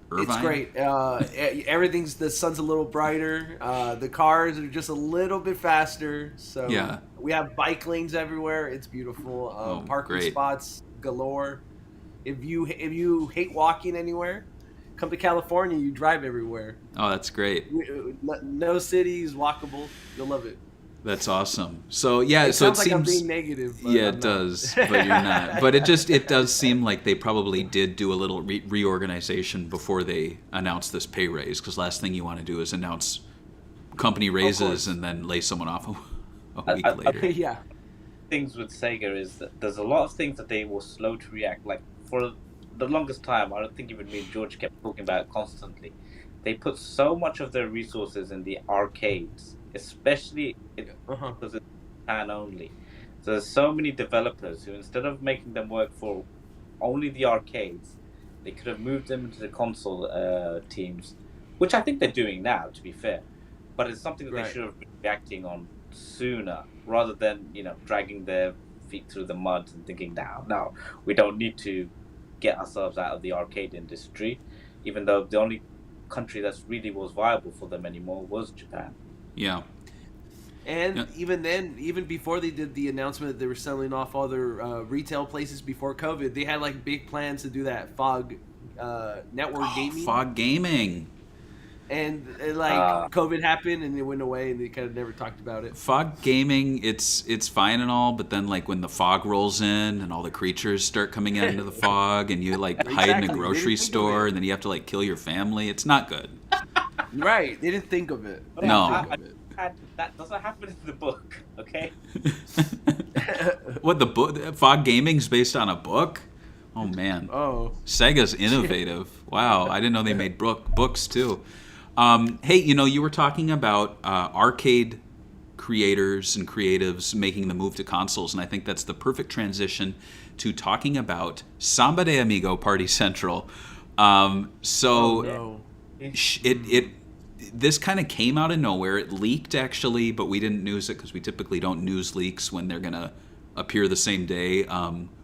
Irvine? It's great. The sun's a little brighter. The cars are just a little bit faster. So yeah. We have bike lanes everywhere. It's beautiful. Parking spots galore. If you hate walking anywhere, come to California. You drive everywhere. Oh, that's great. No cities, walkable. You'll love it. That's awesome. So yeah, it so sounds it like seems I'm being negative. But yeah, I'm it does, but you're not. But it does seem like they probably did do a little reorganization before they announced this pay raise. Because last thing you want to do is announce company raises and then lay someone off a week later. Yeah. Things with Sega is that there's a lot of things that they were slow to react. Like for the longest time, I don't think even me and George kept talking about it constantly. They put so much of their resources in the arcades. Especially because it's Japan only. So there's so many developers who, instead of making them work for only the arcades, they could have moved them into the console teams, which I think they're doing now, to be fair. But it's something that they should have been reacting on sooner, rather than dragging their feet through the mud and thinking, no, we don't need to get ourselves out of the arcade industry, even though the only country that really was viable for them anymore was Japan. Yeah. And even then, even before they did the announcement that they were selling off all their retail places before COVID, they had like big plans to do that Fog network gaming. Fog gaming. And COVID happened and it went away and they kind of never talked about it. Fog gaming, it's fine and all, but then like when the fog rolls in and all the creatures start coming into the fog and you like hide in a grocery store and then you have to like kill your family, it's not good. Right, they didn't think of it. No. That doesn't happen in the book, okay? What, the book? Fog Gaming's based on a book? Oh, man. Oh. Sega's innovative. Wow, I didn't know they made books, too. Hey, you were talking about arcade creators and creatives making the move to consoles, and I think that's the perfect transition to talking about Samba de Amigo Party Central. This kind of came out of nowhere. It leaked, actually, but we didn't news it because we typically don't news leaks when they're going to appear the same day.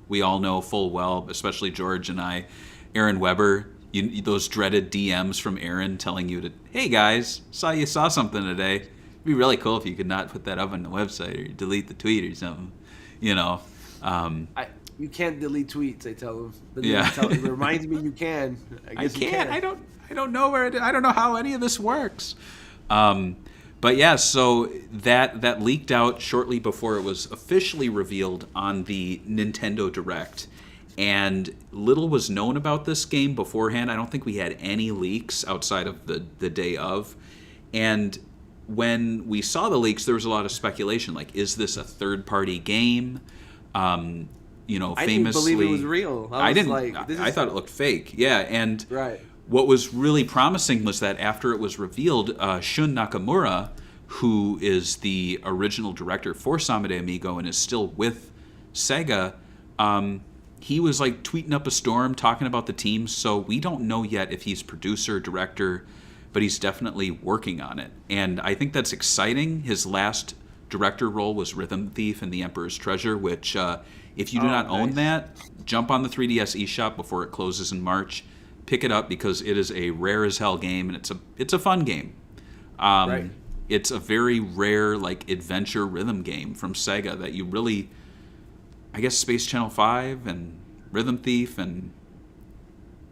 We all know full well, especially George and I, Aaron Weber, those dreaded DMs from Aaron telling you hey guys, you saw something today. It'd be really cool if you could not put that up on the website or delete the tweet or something. You can't delete tweets, I tell them. But yeah. It reminds me you can. I guess can't. I don't know I don't know how any of this works. But yeah, so that leaked out shortly before it was officially revealed on the Nintendo Direct. And little was known about this game beforehand. I don't think we had any leaks outside of the day of. And when we saw the leaks, there was a lot of speculation. Like, is this a third-party game? Famously, I didn't believe it was real. I thought it looked fake. Yeah, and right. What was really promising was that after it was revealed, Shun Nakamura, who is the original director for Samba de Amigo and is still with Sega, he was like tweeting up a storm talking about the team. So we don't know yet if he's producer, director, but he's definitely working on it. And I think that's exciting. His last director role was Rhythm Thief and The Emperor's Treasure, which if you do not own that, jump on the 3DS eShop before it closes in March. pick it up because it is a rare as hell game, and it's a fun game. Right. It's a very rare like adventure rhythm game from Sega that you really, I guess, Space Channel 5 and Rhythm Thief and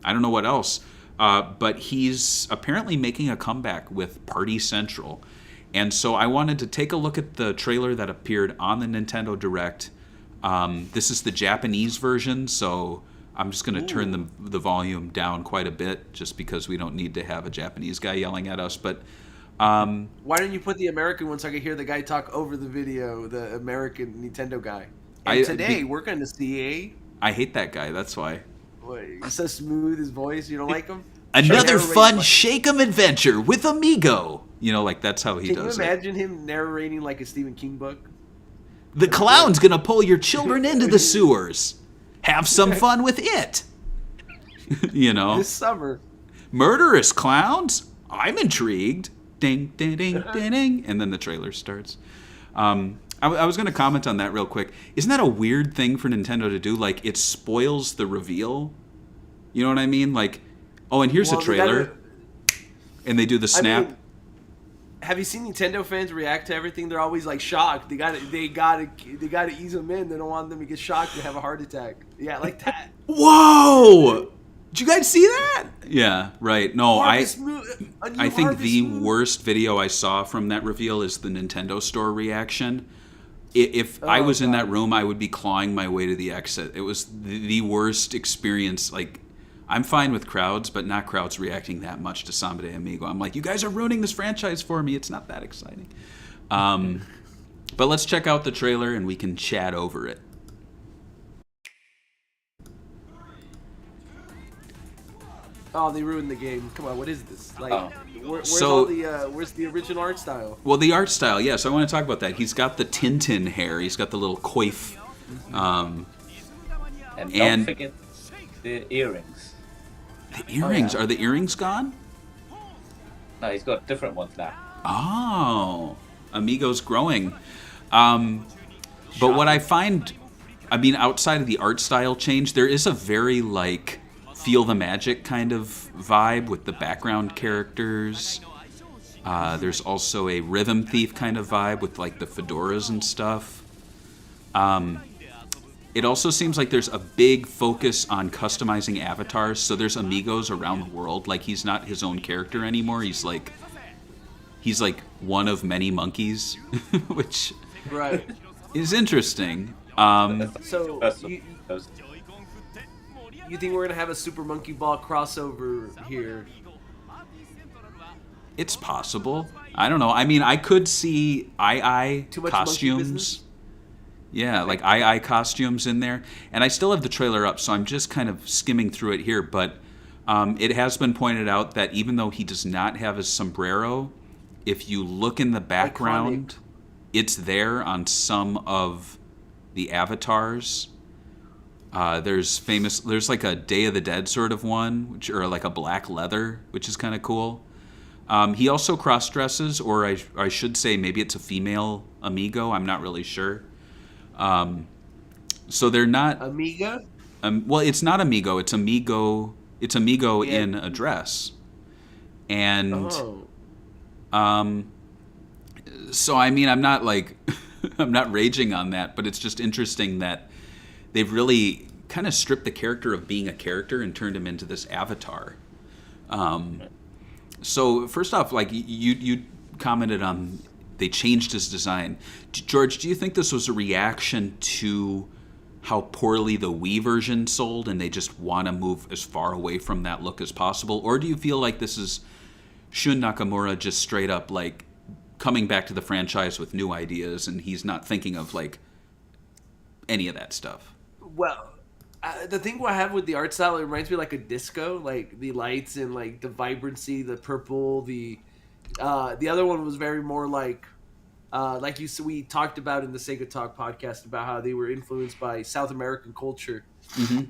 I don't know what else. But he's apparently making a comeback with Party Central. And so I wanted to take a look at the trailer that appeared on the Nintendo Direct. This is the Japanese version, so I'm just going to turn the volume down quite a bit just because we don't need to have a Japanese guy yelling at us. But why don't you put the American one so I can hear the guy talk over the video, the American Nintendo guy? And today we're going to see I hate that guy, that's why. He's so smooth, his voice. You don't like him? Another fun Shake-'em adventure with Amigo. You know, like that's how he does it. Can you imagine him narrating like a Stephen King book? The clown's gonna pull your children into the sewers. Have some fun with it. You know? This summer. Murderous clowns? I'm intrigued. Ding, ding, ding, ding, ding. And then the trailer starts. I was going to comment on that real quick. Isn't that a weird thing for Nintendo to do? Like, it spoils the reveal. You know what I mean? Like, oh, and here's a trailer. And they do the snap. I mean, have you seen Nintendo fans react to everything? They're always like shocked. They got to ease them in. They don't want them to get shocked and have a heart attack. Yeah, like that. Whoa! Did you guys see that? Yeah, right. No, I think the worst video I saw from that reveal is the Nintendo Store reaction. If I was in that room, I would be clawing my way to the exit. It was the worst experience. Like, I'm fine with crowds, but not crowds reacting that much to Samba de Amigo. I'm like, you guys are ruining this franchise for me. It's not that exciting. But let's check out the trailer and we can chat over it. Oh, they ruined the game. Come on, what is this? Like, where's the original art style? Well, the art style, yes. I want to talk about that. He's got the Tintin hair. He's got the little coif. And don't forget the earrings. The earrings? Are the earrings gone? No, he's got different ones now. Oh, Amigo's growing. But what I find, I mean, outside of the art style change, there is a very, like, Feel the Magic kind of vibe with the background characters. There's also a Rhythm Thief kind of vibe with like the fedoras and stuff. It also seems like there's a big focus on customizing avatars. So there's amigos around the world. Like he's not his own character anymore. He's like one of many monkeys, which is interesting. You think we're gonna have a Super Monkey Ball crossover here? It's possible. I don't know. I mean, I could see Too much costumes. Yeah, like costumes in there. And I still have the trailer up, so I'm just kind of skimming through it here. But it has been pointed out that even though he does not have his sombrero, if you look in the background, it's there on some of the avatars. There's like a Day of the Dead sort of one, or like a black leather, which is kind of cool. He also cross-dresses, or I should say maybe it's a female amigo. I'm not really sure. So they're not... Amiga? Well, it's not amigo. It's amigo. It's amigo in a dress. And... So, I mean, I'm not like... I'm not raging on that, but it's just interesting that they've really kind of stripped the character of being a character and turned him into this avatar. So first off, like you commented on, they changed his design. George, do you think this was a reaction to how poorly the Wii version sold and they just want to move as far away from that look as possible? Or do you feel like this is Shun Nakamura just straight up like coming back to the franchise with new ideas and he's not thinking of like any of that stuff? Well, the thing I have with the art style, it reminds me like a disco, like the lights and like the vibrancy, the purple. The other one was very more like we talked about in the Sega Talk podcast about how they were influenced by South American culture. Mm-hmm.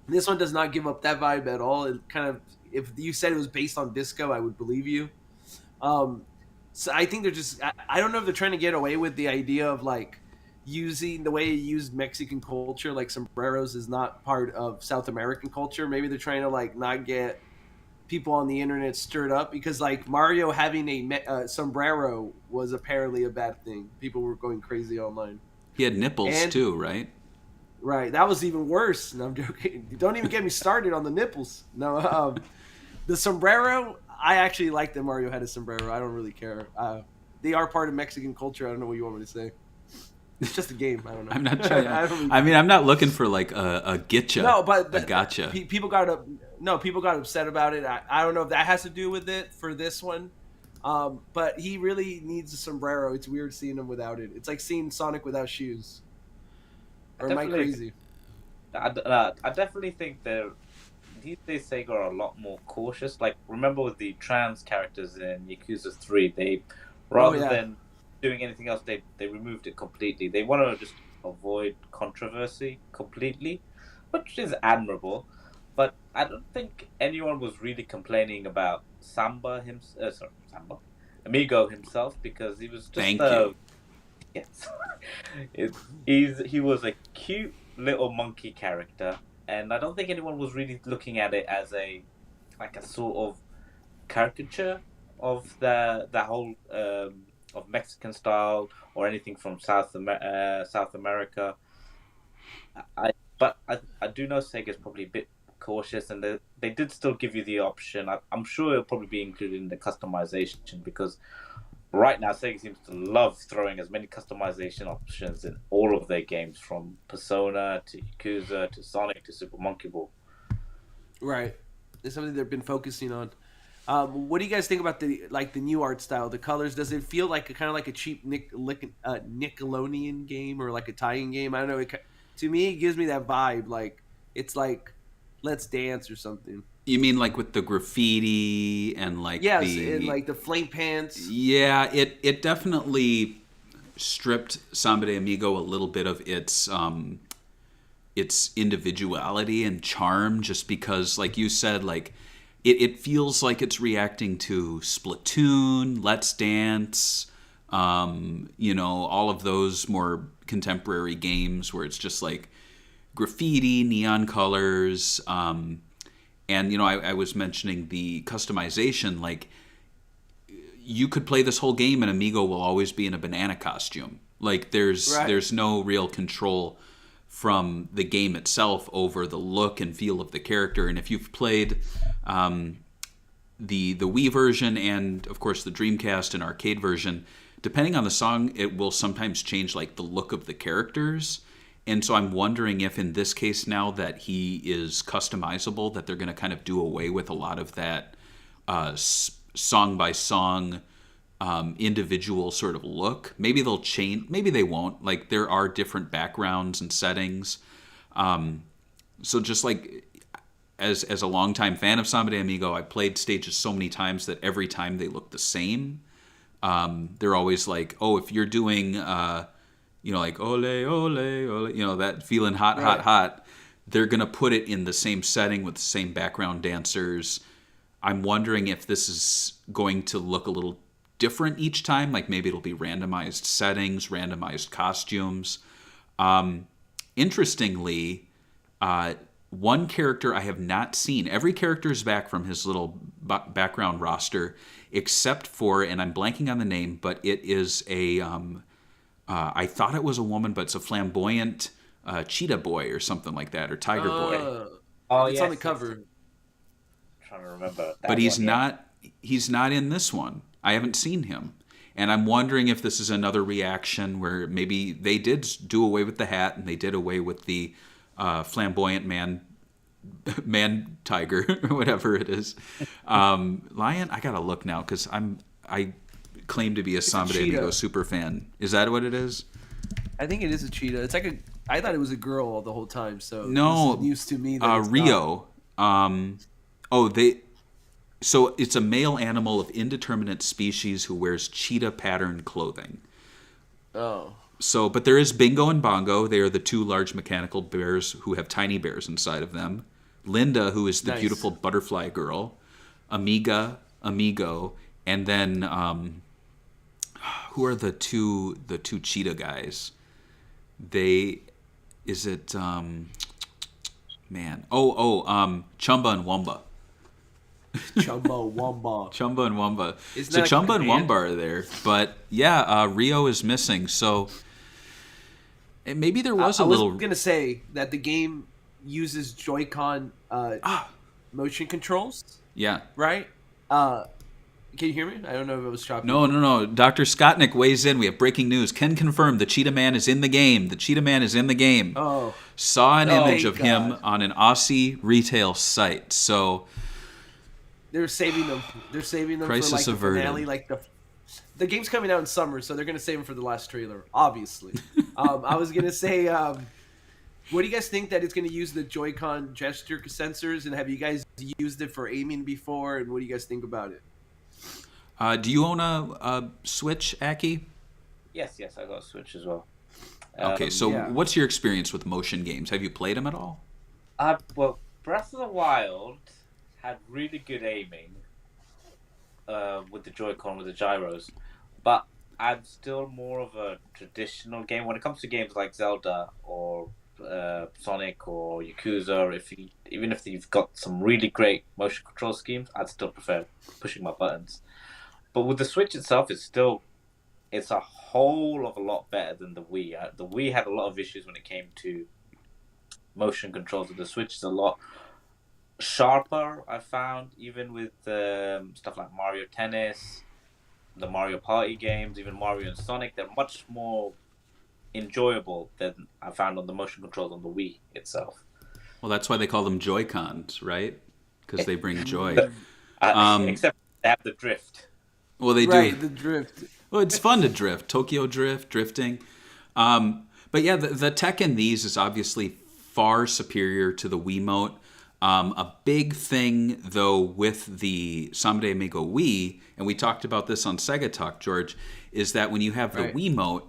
This one does not give up that vibe at all. It kind of, if you said it was based on disco, I would believe you. So I think they're just, I don't know if they're trying to get away with the idea of like using the way he used Mexican culture, like sombreros is not part of South American culture. Maybe they're trying to like not get people on the internet stirred up because like Mario having a sombrero was apparently a bad thing. People were going crazy online. He had nipples And- too, right? Right, that was even worse. No, I'm joking. Don't even get me started on the nipples. No, the sombrero. I actually like that Mario had a sombrero. I don't really care. They are part of Mexican culture. I don't know what you want me to say. It's just a game. I don't know. I'm not trying. I don't really- I mean, I'm not looking for like a getcha. No, but a gotcha. People got people got upset about it. I don't know if that has to do with it for this one. But he really needs a sombrero. It's weird seeing him without it. It's like seeing Sonic without shoes. Or am I crazy? I definitely think these days Sega are a lot more cautious. Like, remember with the trans characters in Yakuza 3, they rather than doing anything else, they removed it completely. They want to just avoid controversy completely, which is admirable. But I don't think anyone was really complaining about Samba Amigo himself, because he was just Thank you. Yes. He was a cute little monkey character, and I don't think anyone was really looking at it as a sort of caricature of the whole of Mexican style or anything from South America. But I do know Sega's probably a bit cautious, and they did still give you the option. I'm sure it'll probably be included in the customization, because right now Sega seems to love throwing as many customization options in all of their games, from Persona to Yakuza to Sonic to Super Monkey Ball. Right. It's something they've been focusing on. What do you guys think about the new art style, the colors? Does it feel like kind of like a cheap Nickelodeon game or like a tie-in game? I don't know. To me, it gives me that vibe. Like it's like Let's Dance or something. You mean like with the graffiti and like and like the flame pants? Yeah, it definitely stripped Samba de Amigo a little bit of its individuality and charm, just because, like you said, like it feels like it's reacting to Splatoon, Let's Dance, all of those more contemporary games where it's just like graffiti, neon colors. And, I was mentioning the customization, like, you could play this whole game and Amigo will always be in a banana costume. Like, there's no real control from the game itself over the look and feel of the character. And if you've played the Wii version and, of course, the Dreamcast and arcade version, depending on the song, it will sometimes change, like, the look of the characters. And so I'm wondering if in this case now that he is customizable, that they're going to kind of do away with a lot of that song-by-song individual sort of look. Maybe they'll change, maybe they won't. Like, there are different backgrounds and settings. So just like, as a longtime fan of Samba de Amigo, I played stages so many times that every time they look the same. They're always like, oh, if you're doing... like, ole, ole, ole, that feeling hot, hot, hot. They're going to put it in the same setting with the same background dancers. I'm wondering if this is going to look a little different each time. Like, maybe it'll be randomized settings, randomized costumes. Interestingly, one character I have not seen. Every character is back from his little background roster, except for, and I'm blanking on the name, but it is a... I thought it was a woman, but it's a flamboyant cheetah boy or something like that, or tiger boy. Oh, it's on the cover. I'm trying to remember. But he's not. He's not in this one. I haven't seen him, and I'm wondering if this is another reaction where maybe they did do away with the hat and they did away with the flamboyant man tiger or whatever it is. Lion. I gotta look now because I claim to be a Samba de Amigo super fan. Is that what it is? I think it is a cheetah. It's like I thought it was a girl the whole time. So no, this is news to me. That Rio. So it's a male animal of indeterminate species who wears cheetah patterned clothing. Oh. So, but there is Bingo and Bongo. They are the two large mechanical bears who have tiny bears inside of them. Linda, who is the beautiful butterfly girl. Amigo, and then who are the two cheetah guys? is it man? Chumba and Wumba. Chumbawamba. Chumba and Wumba. Isn't So that Chumba like a and band? Wumba are there, but yeah, Rio is missing. So maybe there was I a little. was gonna say that the game uses Joy-Con motion controls, Yeah. right? Can you hear me? I don't know if it was choppy. No. Dr. Skotnick weighs in. We have breaking news. Can confirm the Cheetah Man is in the game. The Cheetah Man is in the game. Oh, Saw an image thank of him God. on an Aussie retail site. So they're saving them. They're saving them Crisis for like the averted. finale. Like the game's coming out in summer, so they're gonna save them for the last trailer. Obviously, I was gonna say, what do you guys think that it's gonna use the Joy-Con gesture sensors? And have you guys used it for aiming before? And what do you guys think about it? do you own a Switch, Aki? Yes, I got a Switch as well. Okay, so yeah. what's your experience with motion games? Have you played them at all? Well, Breath of the Wild had really good aiming with the Joy-Con, with the gyros, but I'm still more of a traditional game when it comes to games like Zelda or Sonic or Yakuza. Even if you've got some really great motion control schemes, I'd still prefer pushing my buttons. But with the Switch itself, it's a whole of a lot better than the Wii. The Wii had a lot of issues when it came to motion controls. The Switch is a lot sharper, I found, even with stuff like Mario Tennis, the Mario Party games, even Mario and Sonic. They're much more enjoyable than I found on the motion controls on the Wii itself. Well, that's why they call them Joy-Cons, right? Because they bring joy. Except they have the drift. Well, they Right, do. the drift. Well, it's fun to drift. Tokyo Drift, drifting. But yeah, the tech in these is obviously far superior to the Wiimote. A big thing, though, with the Samba de Amigo Wii, and we talked about this on Sega Talk, George, is that when you have the Right. Wiimote,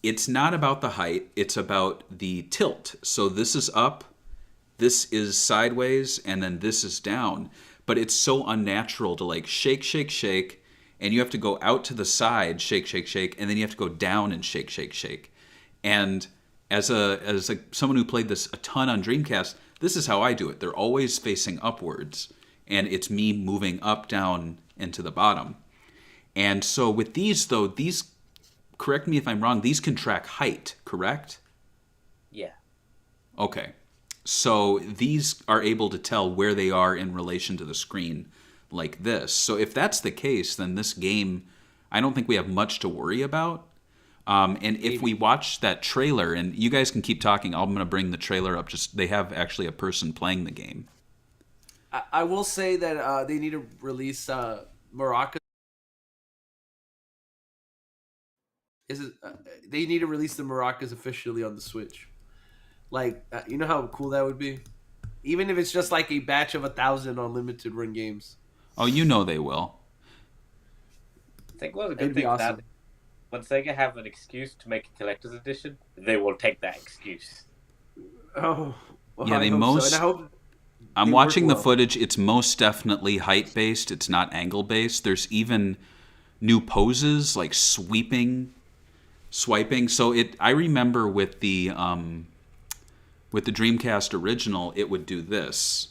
it's not about the height, it's about the tilt. So this is up, this is sideways, and then this is down. But it's so unnatural to like shake, shake, shake, and you have to go out to the side, shake, shake, shake, and then you have to go down and shake, shake, shake. And as someone who played this a ton on Dreamcast, this is how I do it. They're always facing upwards, and it's me moving up, down, and to the bottom. And so with these, though, correct me if I'm wrong, these can track height, correct? Yeah. Okay. So these are able to tell where they are in relation to the screen like this. So if that's the case, then this game, I don't think we have much to worry about. And if we watch that trailer, and you guys can keep talking, I'm going to bring the trailer up. Just they have actually a person playing the game. I will say that they need to release Maracas. They need to release the Maracas officially on the Switch. Like, you know how cool that would be? Even if it's just like a batch of 1,000 unlimited run games. Oh, you know they will. I think one of the It'd good be things awesome. that when Sega have an excuse to make a collector's edition, they will take that excuse. Oh, well, Yeah, I they hope most- so. And I hope I'm they watching work the well. footage. It's most definitely height-based. It's not angle-based. There's even new poses like swiping. So I remember with the Dreamcast original, it would do this.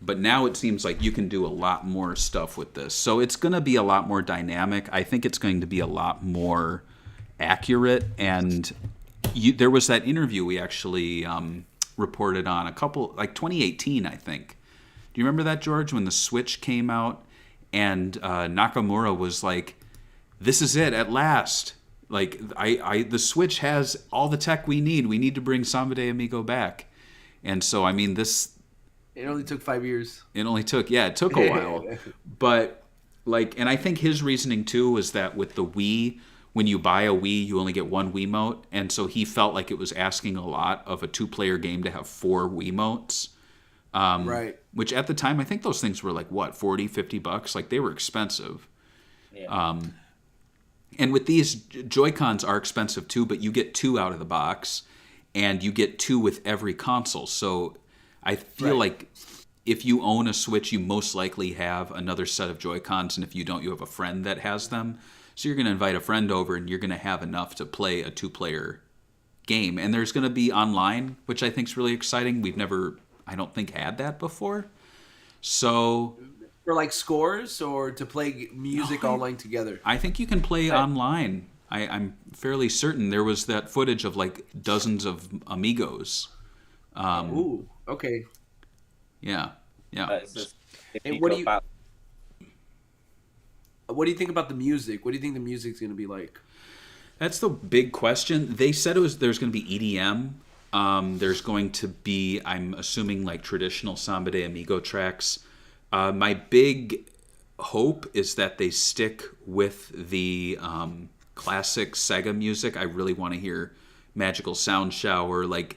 But now it seems like you can do a lot more stuff with this. So it's going to be a lot more dynamic. I think it's going to be a lot more accurate. And there was that interview we actually reported on like 2018, I think. Do you remember that, George, when the Switch came out and Nakamura was like, "This is it at last. Like the Switch has all the tech we need. We need to bring Samba de Amigo back." And so, I mean, It only took 5 years. it took a while. But, like, and I think his reasoning, too, was that with the Wii, when you buy a Wii, you only get one Wiimote. And so he felt like it was asking a lot of a two-player game to have 4 Wiimotes. Right. Which at the time, I think those things were like, what, $40, $50? Like, they were expensive. Yeah. And with these, Joy-Cons are expensive, too, but you get 2 out of the box. And you get 2 with every console. So I feel like if you own a Switch, you most likely have another set of Joy-Cons, and if you don't, you have a friend that has them. So you're going to invite a friend over, and you're going to have enough to play a 2-player game. And there's going to be online, which I think is really exciting. We've never, I don't think, had that before. So For like scores or to play music online together? I think you can play online. I'm fairly certain there was that footage of like dozens of amigos. Ooh, okay. Yeah. It's just, And what do you think about the music? What do you think the music's going to be like? That's the big question. They said there's going to be EDM. There's going to be, I'm assuming, like traditional Samba de Amigo tracks. My big hope is that they stick with the classic Sega music. I really want to hear Magical Sound Shower, like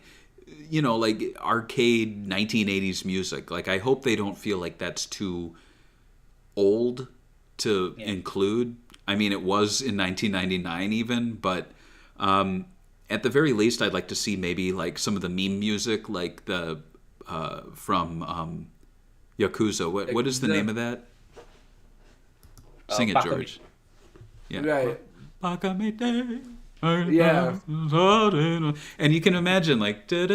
arcade 1980s music. Like, I hope they don't feel like that's too old to include. I mean, it was in 1999 even, but at the very least, I'd like to see maybe like some of the meme music, like the from Yakuza. What is the name of that? Sing it, George. Yeah. Right. Yeah. And you can imagine like like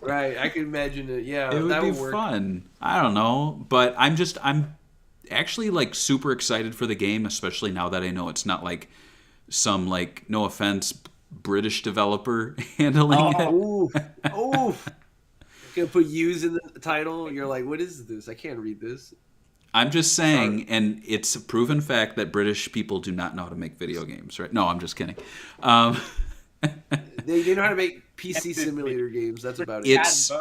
Right, I can imagine it. Yeah, it would that be would work. fun. I don't know, but I'm actually like super excited for the game, especially now that I know it's not like some, like, no offense, British developer handling it. Ooh. Gonna put U's in the title. You're like, what is this? I can't read this. I'm just saying, and it's a proven fact that British people do not know how to make video games, right? No, I'm just kidding. They know how to make PC simulator games. That's about it. It's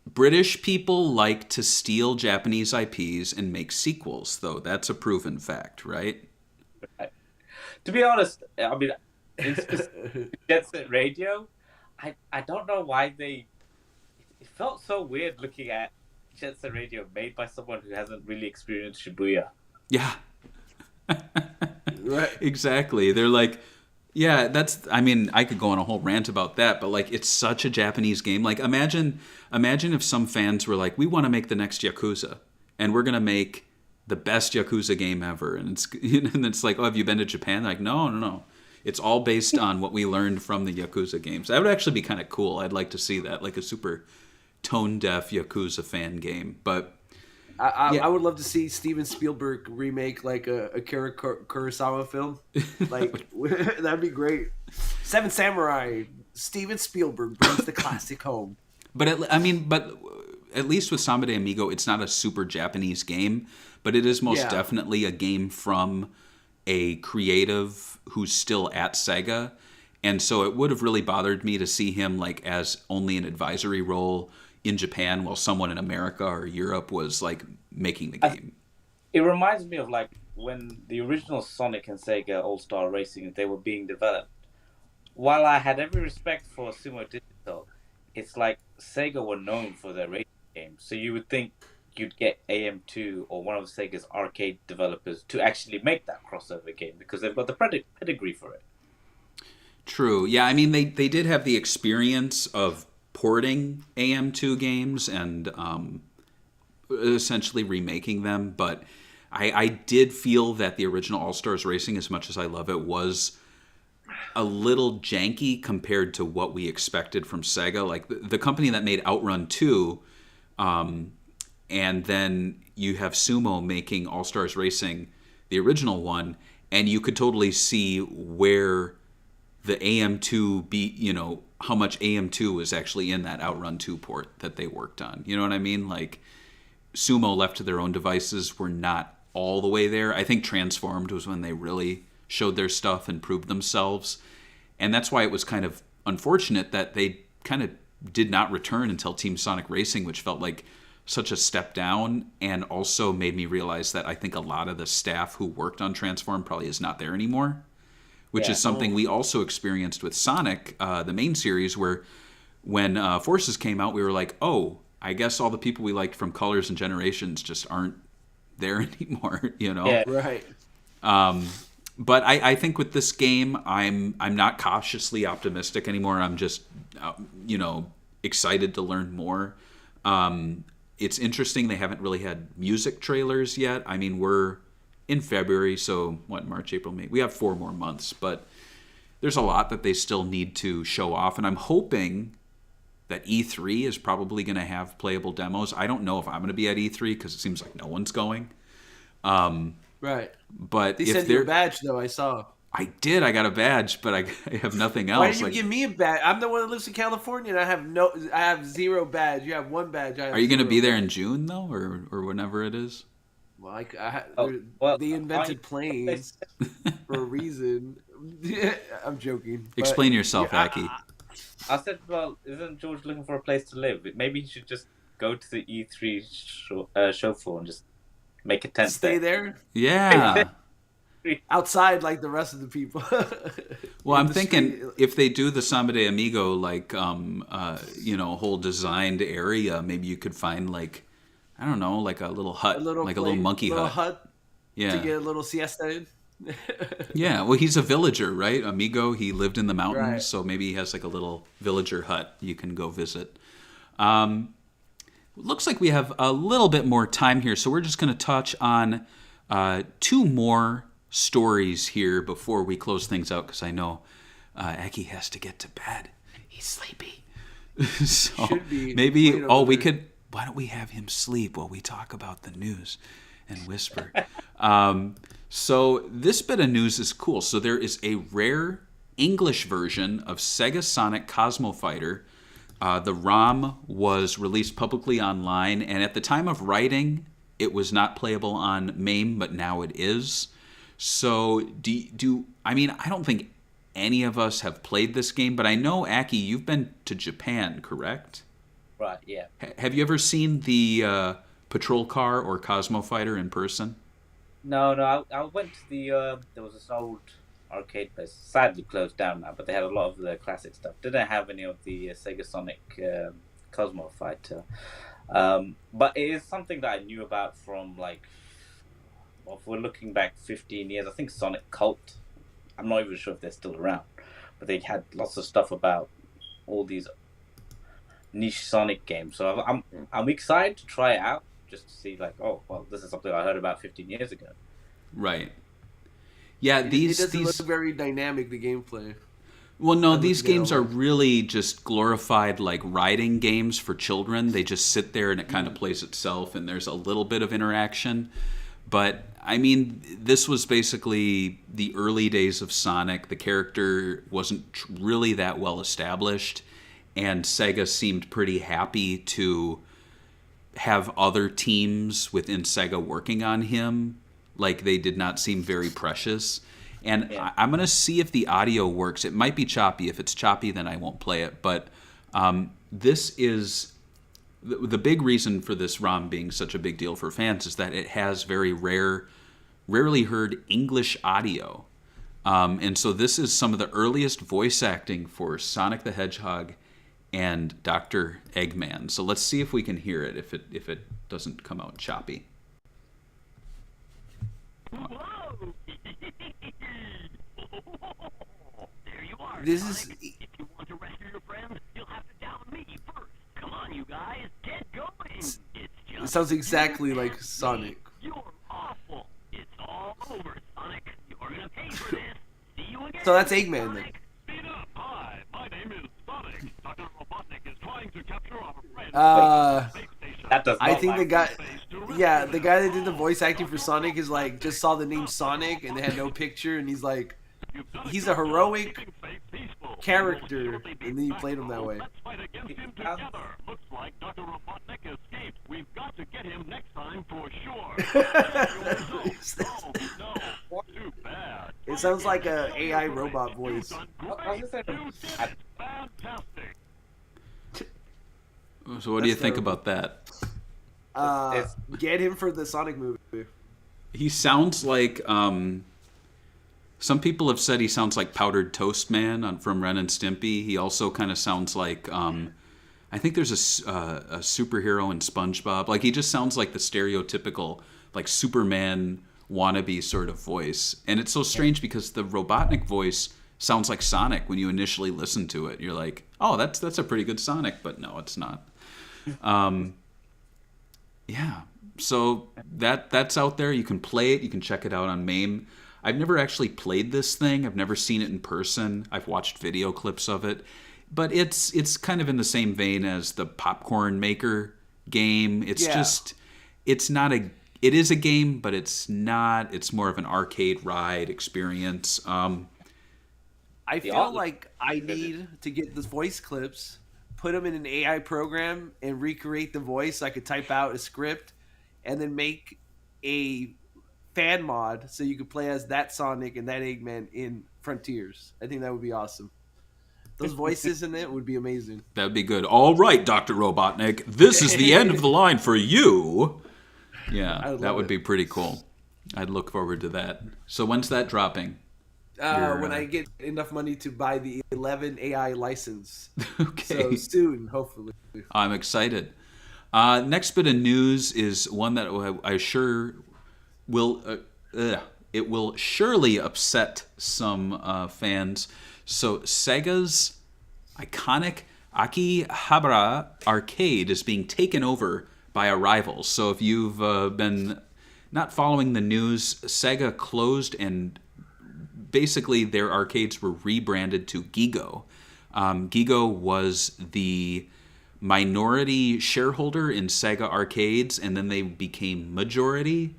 British people like to steal Japanese IPs and make sequels, though. That's a proven fact, right? To be honest, I mean, in Jet Set Radio, I don't know why it felt so weird looking at Jet Set Radio made by someone who hasn't really experienced Shibuya. Yeah. Right. Exactly. They're like, yeah, I mean, I could go on a whole rant about that, but like, it's such a Japanese game. Like, imagine if some fans were like, we want to make the next Yakuza, and we're going to make the best Yakuza game ever. And it's like, oh, have you been to Japan? They're like, no. It's all based on what we learned from the Yakuza games. That would actually be kind of cool. I'd like to see that, like a super tone-deaf Yakuza fan game. But I would love to see Steven Spielberg remake like a Akira Kurosawa film. Like, that'd be great. Seven Samurai. Steven Spielberg brings the classic home. But at least with Samba de Amigo, it's not a super Japanese game, but it is most definitely a game from a creative who's still at Sega. And so it would have really bothered me to see him like as only an advisory role in Japan while someone in America or Europe was like making the game. It reminds me of like when the original Sonic and Sega All-Star Racing, they were being developed. While I had every respect for Sumo Digital, it's like Sega were known for their racing games. So you would think you'd get AM2 or one of Sega's arcade developers to actually make that crossover game because they've got the pedigree for it. True. Yeah, I mean, they did have the experience of porting AM2 games and essentially remaking them, but I did feel that the original All-Stars Racing, as much as I love it, was a little janky compared to what we expected from Sega. Like the company that made Outrun 2, and then you have Sumo making All-Stars Racing, the original one, and you could totally see where the AM2 how much AM2 was actually in that Outrun 2 port that they worked on. You know what I mean? Like, Sumo left to their own devices were not all the way there. I think Transformed was when they really showed their stuff and proved themselves. And that's why it was kind of unfortunate that they kind of did not return until Team Sonic Racing, which felt like such a step down, and also made me realize that I think a lot of the staff who worked on Transform probably is not there anymore, which is something we also experienced with Sonic, the main series, where when Forces came out, we were like, oh, I guess all the people we liked from Colors and Generations just aren't there anymore, Yeah. Right. But I think with this game, I'm not cautiously optimistic anymore. I'm just, excited to learn more. it's interesting. They haven't really had music trailers yet. I mean, we're in February, so what, March, April, May? We have 4 more months, but there's a lot that they still need to show off. And I'm hoping that E3 is probably going to have playable demos. I don't know if I'm going to be at E3 because it seems like no one's going. Right. But They if sent you a badge, though, I saw. I did. I got a badge, but I have nothing else. Why didn't you give me a badge? I'm the one that lives in California, and I have 0 badge. You have 1 badge. Are you going to be there in June, though, or whenever it is? Well, they invented planes for a reason. I'm joking. Explain yourself, Aki. I said, well, isn't George looking for a place to live? Maybe he should just go to the E3 show floor and just make a tent. Stay there? Yeah. Outside like the rest of the people. Well, I'm thinking if they do the Samba de Amigo, like, whole designed area, maybe you could find, like, I don't know, like a little hut, a little monkey hut. Yeah. To get a little siesta in. Yeah, well, he's a villager, right? Amigo, he lived in the mountains, right. So maybe he has like a little villager hut you can go visit. Looks like we have a little bit more time here, so we're just going to touch on 2 more stories here before we close things out, because I know Aki has to get to bed. He's sleepy. So Should be. Maybe, why don't we have him sleep while we talk about the news and whisper? So this bit of news is cool. So there is a rare English version of Sega Sonic Cosmo Fighter. The ROM was released publicly online, and at the time of writing, it was not playable on MAME, but now it is. So I don't think any of us have played this game, but I know, Aki, you've been to Japan, correct? Right, yeah. Have you ever seen the Patrol Car or Cosmo Fighter in person? No, I went to there was this old arcade place, sadly closed down now, but they had a lot of the classic stuff. Didn't have any of the Sega Sonic Cosmo Fighter. But it is something that I knew about from, like, well, if we're looking back 15 years, I think Sonic Cult, I'm not even sure if they're still around, but they had lots of stuff about all these niche Sonic games. So I'm excited to try it out, just to see, like, oh, well, this is something I heard about 15 years ago. Right. Yeah, it doesn't look very dynamic, the gameplay. Well, no, these games are really just glorified, like, riding games for children. They just sit there and it kind of plays itself, and there's a little bit of interaction. But, I mean, this was basically the early days of Sonic. The character wasn't really that well established, and Sega seemed pretty happy to have other teams within Sega working on him. Like, they did not seem very precious. And yeah. I'm going to see if the audio works. It might be choppy. If it's choppy, then I won't play it. But this is... The big reason for this ROM being such a big deal for fans is that it has very rarely heard English audio. And so this is some of the earliest voice acting for Sonic the Hedgehog and Dr. Eggman. So let's see if we can hear it, if it doesn't come out choppy. Whoa! There you are. This is... If you want to rescue your friend, you'll have to down me first. Come on, you guys, get going. It's just It sounds exactly like Sonic. You're awful. It's all over, Sonic. You're gonna pay for this. See you again. So that's Eggman then. Speed up. Hi, my name is Sonic. Dr. Robotnik is trying to capture our friend. That does not I think like the guy that did the voice acting for Sonic is like just saw the name Sonic and they had no picture, and he's like, he's a heroic character, and then you played him that way. Let's fight against him together. Looks like Dr. Robotnik escaped. We've got to get him next time for sure. No, too bad. It sounds like a AI robot voice. Fantastic. So what do you think about that? Get him for the Sonic movie. He sounds like... some people have said he sounds like Powdered Toast Man from Ren and Stimpy. He also kind of sounds like... I think there's a superhero in SpongeBob. Like, he just sounds like the stereotypical, like, Superman wannabe sort of voice. And it's so strange because the Robotnik voice sounds like Sonic when you initially listen to it. You're like, oh, that's a pretty good Sonic, but no, it's not. Yeah. So that's out there. You can play it. You can check it out on MAME. I've never actually played this thing. I've never seen it in person. I've watched video clips of it. But it's kind of in the same vein as the Popcorn Maker game. It's just it's not a it is a game, but it's not. It's more of an arcade ride experience. I feel like I need to get the voice clips, put them in an AI program, and recreate the voice. So I could type out a script, and then make a fan mod so you could play as that Sonic and that Eggman in Frontiers. I think that would be awesome. Those voices in it would be amazing. That would be good. All right, Dr. Robotnik, this is the end of the line for you. Yeah, that would be pretty cool. I'd look forward to that. So when's that dropping? When I get enough money to buy the 11 AI license. Okay. So soon, hopefully. I'm excited. Next bit of news is one that I sure will it will surely upset some fans. So Sega's iconic Akihabara arcade is being taken over by a rival. So if you've been not following the news, Sega closed and basically their arcades were rebranded to Gigo. Gigo was the minority shareholder in Sega arcades, and then they became majority,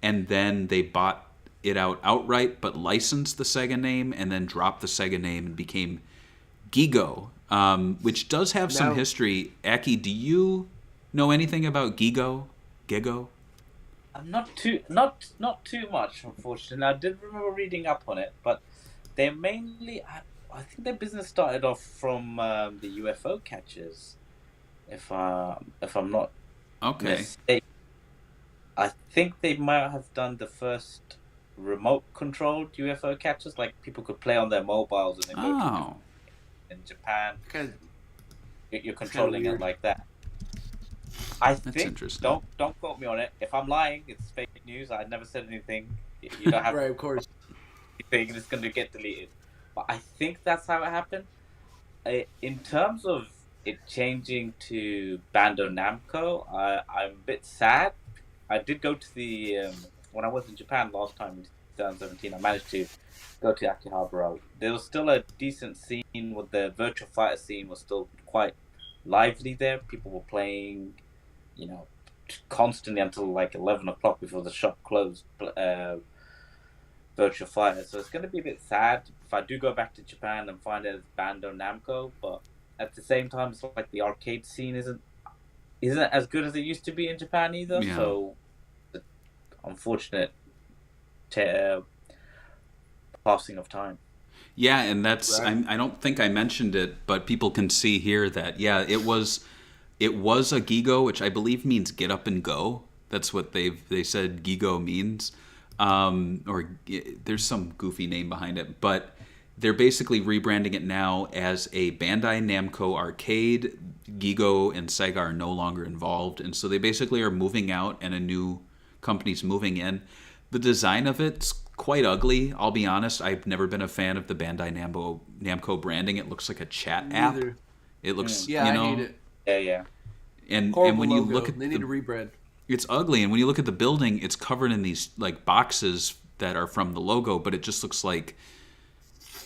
and then they bought it out outright, but licensed the Sega name, and then dropped the Sega name and became Gigo, which does have some history. Aki, do you know anything about Gigo? Gigo? Not too much, unfortunately. I did remember reading up on it, but they mainly, I think their business started off from the UFO catchers, if I'm not mistaken. I think they might have done the first remote-controlled UFO catchers, like people could play on their mobiles and then go to in Japan. You're controlling it like that. That's think. Interesting. Don't quote me on it. If I'm lying, it's fake news. I never said anything. You don't have right, of course. Anything. It's going to get deleted. But I think that's how it happened. In terms of it changing to Bandai Namco, I'm a bit sad. I did go to the when I was in Japan last time in 2017. I managed to go to Akihabara. There was still a decent scene. With the virtual fighter scene was still quite lively there. People were playing, constantly until like 11 o'clock before the shop closed. Virtual Fighter. So it's going to be a bit sad if I do go back to Japan and find it as Bandai Namco. But at the same time, it's like the arcade scene isn't as good as it used to be in Japan either. Yeah. So unfortunate passing of time. Yeah, and that's I don't think I mentioned it, but people can see here that it was a Gigo, which I believe means get up and go. That's what they said Gigo means, or there's some goofy name behind it, but they're basically rebranding it now as a Bandai Namco arcade. Gigo and Sega are no longer involved, and so they basically are moving out, and a new company's moving in. The design of it's quite ugly. I'll be honest. I've never been a fan of the Bandai Namco branding. It looks like a chat app. It looks, I hate it. Yeah. And Horrible when you logo. look at they need to rebrand. It's ugly. And when you look at the building, it's covered in these like boxes that are from the logo, but it just looks like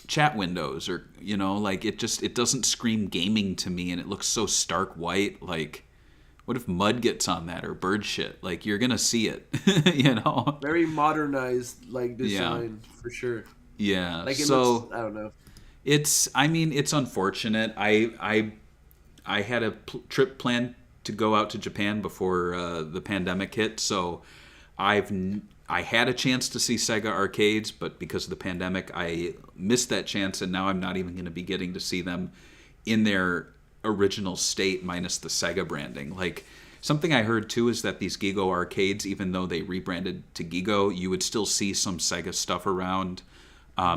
chat windows, or like it doesn't scream gaming to me, and it looks so stark white. Like, what if mud gets on that or bird shit? Like, you're gonna see it. Very modernized design for sure. Yeah. Like, it so looks, I don't know. it's unfortunate. I had a trip planned to go out to Japan before the pandemic hit, so I had a chance to see Sega arcades, but because of the pandemic, I missed that chance, and now I'm not even going to be getting to see them in their original state minus the Sega branding. Like, something I heard too is that these Gigo arcades, even though they rebranded to Gigo, you would still see some Sega stuff around.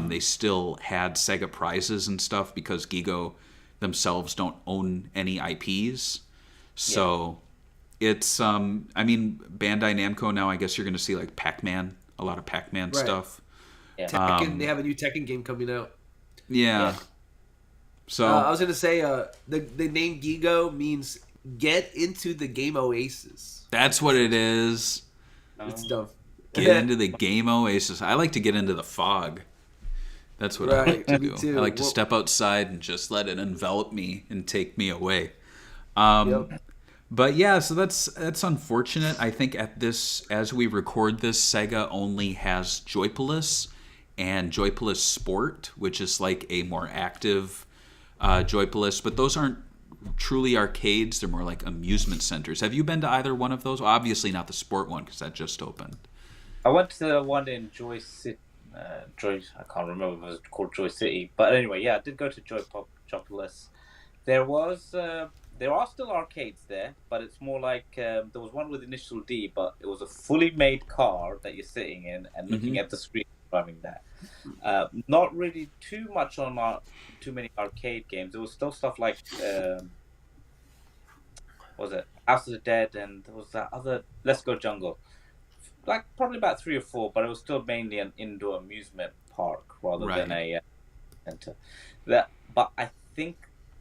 They still had Sega prizes and stuff because Gigo themselves don't own any IPs. So it's Bandai Namco now, I guess you're going to see like Pac-Man, a lot of Pac-Man stuff. Yeah. Tekken, they have a new Tekken game coming out. Yeah. So I was going to say the name Gigo means get into the game Oasis. That's what it is. It's dumb. Get into the game Oasis. I like to get into the fog. That's what I like to me do. too. I like to step outside and just let it envelop me and take me away. But yeah, so that's unfortunate. I think as we record this, Sega only has Joypolis and Joypolis Sport, which is like a more active Joypolis, but those aren't truly arcades. They're more like amusement centers. Have you been to either one of those? Well, obviously not the Sport one because that just opened. I went to the one in Joy City. I can't remember if it was called Joy City, but anyway, yeah, I did go to Joypolis. There are still arcades there, but it's more like there was one with initial D, but it was a fully made car that you're sitting in and looking at the screen driving that. Not really too much on too many arcade games. There was still stuff like what was it, House of the Dead, and there was that other Let's Go Jungle. Like probably about 3 or 4, but it was still mainly an indoor amusement park rather than a center. But I think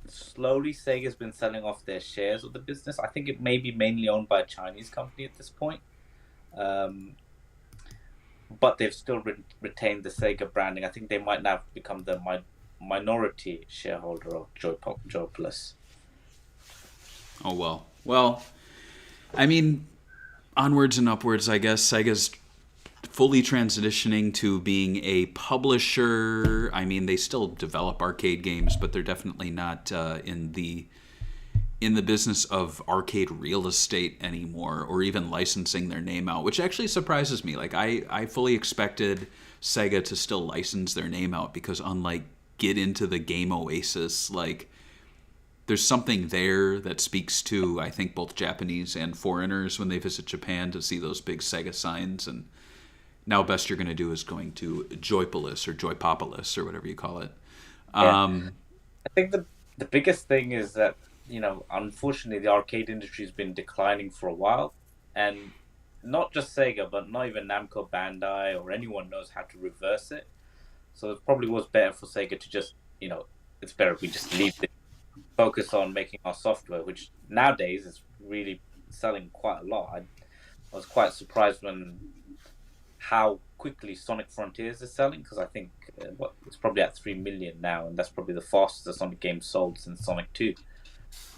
slowly Sega's been selling off their shares of the business. I think it may be mainly owned by a Chinese company at this point. But they've still retained the Sega branding. I think they might now become the minority shareholder of Joypolis. Oh, well. Well, I mean, onwards and upwards, I guess. Sega's fully transitioning to being a publisher. I mean, they still develop arcade games, but they're definitely not in the business of arcade real estate anymore, or even licensing their name out, which actually surprises me. Like, I fully expected Sega to still license their name out because, unlike Get Into the Game Oasis, like, there's something there that speaks to, I think, both Japanese and foreigners when they visit Japan to see those big Sega signs. And now best you're going to do is going to Joypolis or Joypopolis or whatever you call it. I think the biggest thing is that, unfortunately, the arcade industry has been declining for a while. And not just Sega, but not even Namco Bandai or anyone knows how to reverse it. So it probably was better for Sega to just, it's better if we just leave it. Focus on making our software, which nowadays is really selling quite a lot. I was quite surprised how quickly Sonic Frontiers is selling, because I think it's probably at 3 million now, and that's probably the fastest Sonic game sold since Sonic 2.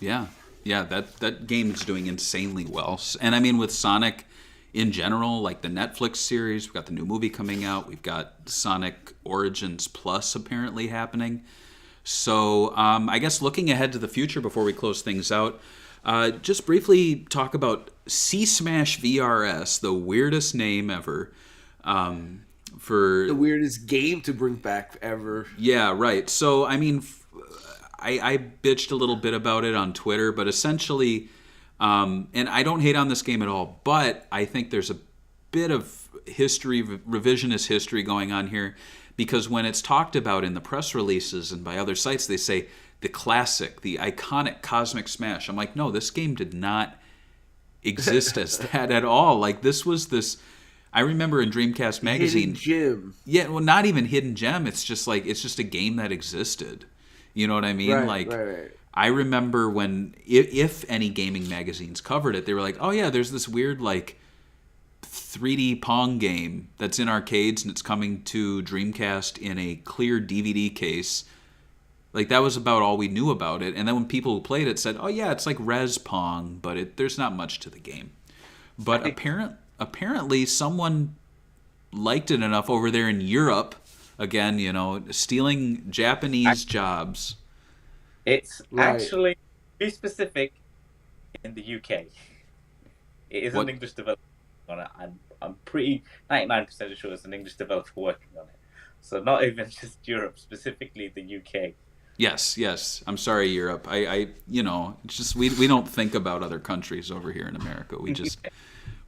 Yeah, that game is doing insanely well. And I mean, with Sonic in general, like the Netflix series, we've got the new movie coming out, we've got Sonic Origins Plus apparently happening. So I guess looking ahead to the future before we close things out, just briefly talk about C-Smash VRS, the weirdest name ever. For the weirdest game to bring back ever. Yeah, right. So, I mean, I bitched a little bit about it on Twitter, but essentially, and I don't hate on this game at all, but I think there's a bit of revisionist history going on here. Because when it's talked about in the press releases and by other sites, they say the classic, the iconic Cosmic Smash. I'm like, no, this game did not exist as that at all. Like, this was this... I remember in Dreamcast magazine... Hidden gem. Yeah, well, not even hidden gem. It's just like, it's just a game that existed. You know what I mean? Right. I remember when, if any gaming magazines covered it, they were like, oh yeah, there's this weird, like, 3D Pong game that's in arcades and it's coming to Dreamcast in a clear DVD case. Like, that was about all we knew about it. And then when people who played it said, oh yeah, it's like Res Pong, but there's not much to the game. But apparently someone liked it enough over there in Europe, again, stealing Japanese jobs. It's actually, to be specific, in the UK. It is an English developer on it. I'm pretty 99% sure it's an English developer working on it. So not even just Europe, specifically the UK. Yes. I'm sorry, Europe. I it's just we don't think about other countries over here in America.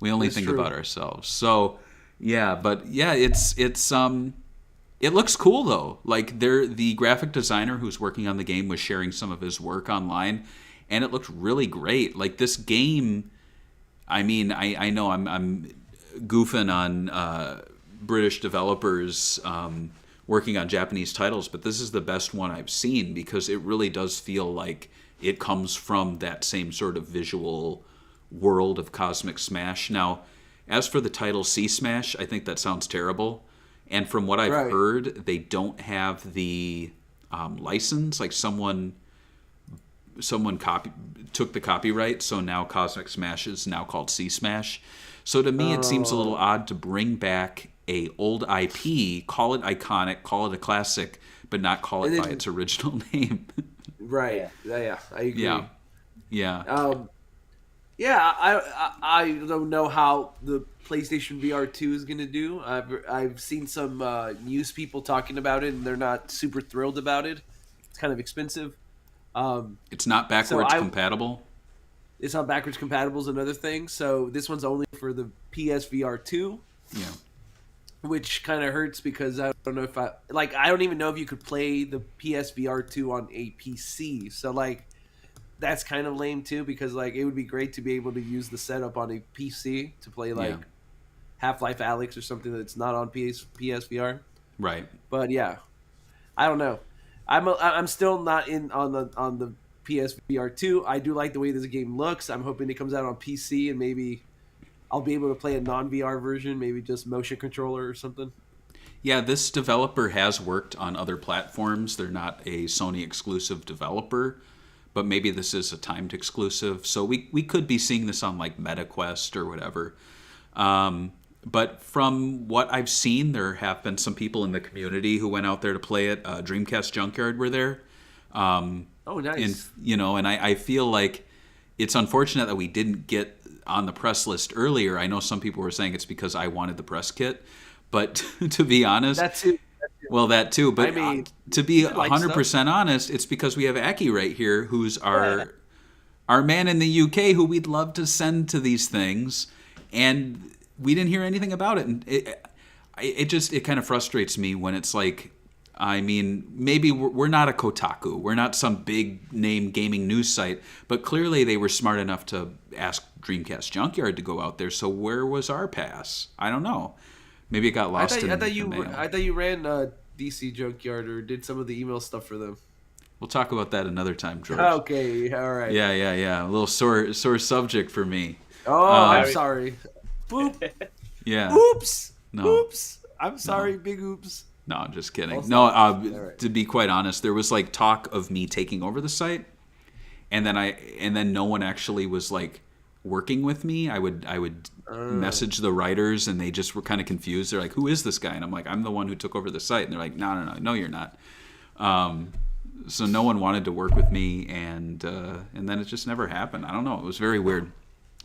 We only think about ourselves. So yeah, but yeah, it's it looks cool though. Like, the graphic designer who's working on the game was sharing some of his work online, and it looked really great. Like, this game, I mean, I know I'm goofing on British developers working on Japanese titles, but this is the best one I've seen because it really does feel like it comes from that same sort of visual world of Cosmic Smash. Now, as for the title C Smash, I think that sounds terrible. And from what I've heard, they don't have the license. Like someone took the copyright, so now Cosmic Smash is now called C Smash. So to me, it seems a little odd to bring back a old IP, call it iconic, call it a classic, but not call it by its original name. Right. Yeah, I agree. Yeah. I don't know how the PlayStation VR 2 is going to do. I've seen some news people talking about it, and they're not super thrilled about it. It's kind of expensive. It's not backwards compatible? It's not backwards compatible is another thing. So this one's only for the PSVR 2. Yeah. Which kind of hurts because I don't know if I don't even know if you could play the PSVR 2 on a PC. So that's kind of lame too, because it would be great to be able to use the setup on a PC to play Half-Life Alyx or something that's not on PSVR. Right. But yeah, I don't know. I'm still not in on the PSVR 2. I do like the way this game looks. I'm hoping it comes out on PC and maybe I'll be able to play a non-VR version, maybe just motion controller or something. Yeah, this developer has worked on other platforms. They're not a Sony exclusive developer, but maybe this is a timed exclusive. So we could be seeing this on MetaQuest or whatever. But from what I've seen, there have been some people in the community who went out there to play it. Dreamcast Junkyard were there. Oh, nice. And I feel like it's unfortunate that we didn't get on the press list earlier. I know some people were saying it's because I wanted the press kit, but to be honest, that too. Well, that too. But to be 100% honest, it's because we have Aki right here, who's our man in the UK, who we'd love to send to these things, and we didn't hear anything about it. And it kind of frustrates me when it's maybe we're not a Kotaku. We're not some big name gaming news site, but clearly they were smart enough to ask Dreamcast Junkyard to go out there. So where was our pass? I don't know. Maybe it got lost in the mail. I thought you ran DC Junkyard or did some of the email stuff for them. We'll talk about that another time, George. Okay, all right. Yeah. A little sore subject for me. Oh, I'm sorry. Boop. Yeah. Oops. No. Oops. I'm sorry, big oops. No, I'm just kidding. Right. To be quite honest, there was talk of me taking over the site, and then no one actually was working with me. I would message the writers, and they just were kind of confused. They're like, "Who is this guy?" And I'm like, "I'm the one who took over the site." And they're like, "No, you're not." So no one wanted to work with me, and then it just never happened. I don't know. It was very weird,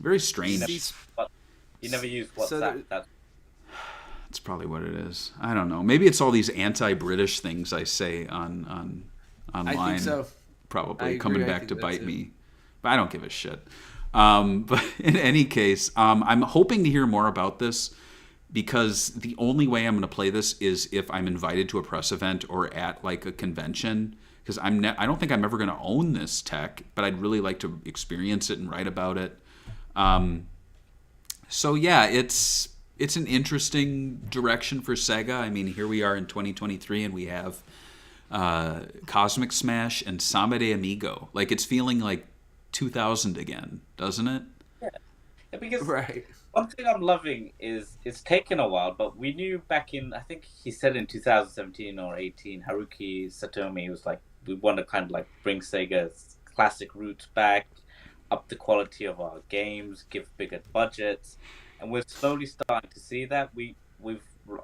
very strange. You never used WhatsApp. That's probably what it is. I don't know. Maybe it's all these anti-British things I say on online. I think so. Probably coming back to bite me. But I don't give a shit. But in any case, I'm hoping to hear more about this, because the only way I'm going to play this is if I'm invited to a press event or at a convention, because I don't think I'm ever going to own this tech, but I'd really like to experience it and write about it. So yeah, it's an interesting direction for Sega. I mean, here we are in 2023, and we have Cosmic Smash and Samba de Amigo. It's feeling like 2000 again, doesn't it? Yeah, because right. One thing I'm loving is it's taken a while, but we knew back in, I think he said in 2017 or 18, Haruki Satomi was we want to kind of bring Sega's classic roots back, up the quality of our games, give bigger budgets, and we're slowly starting to see that.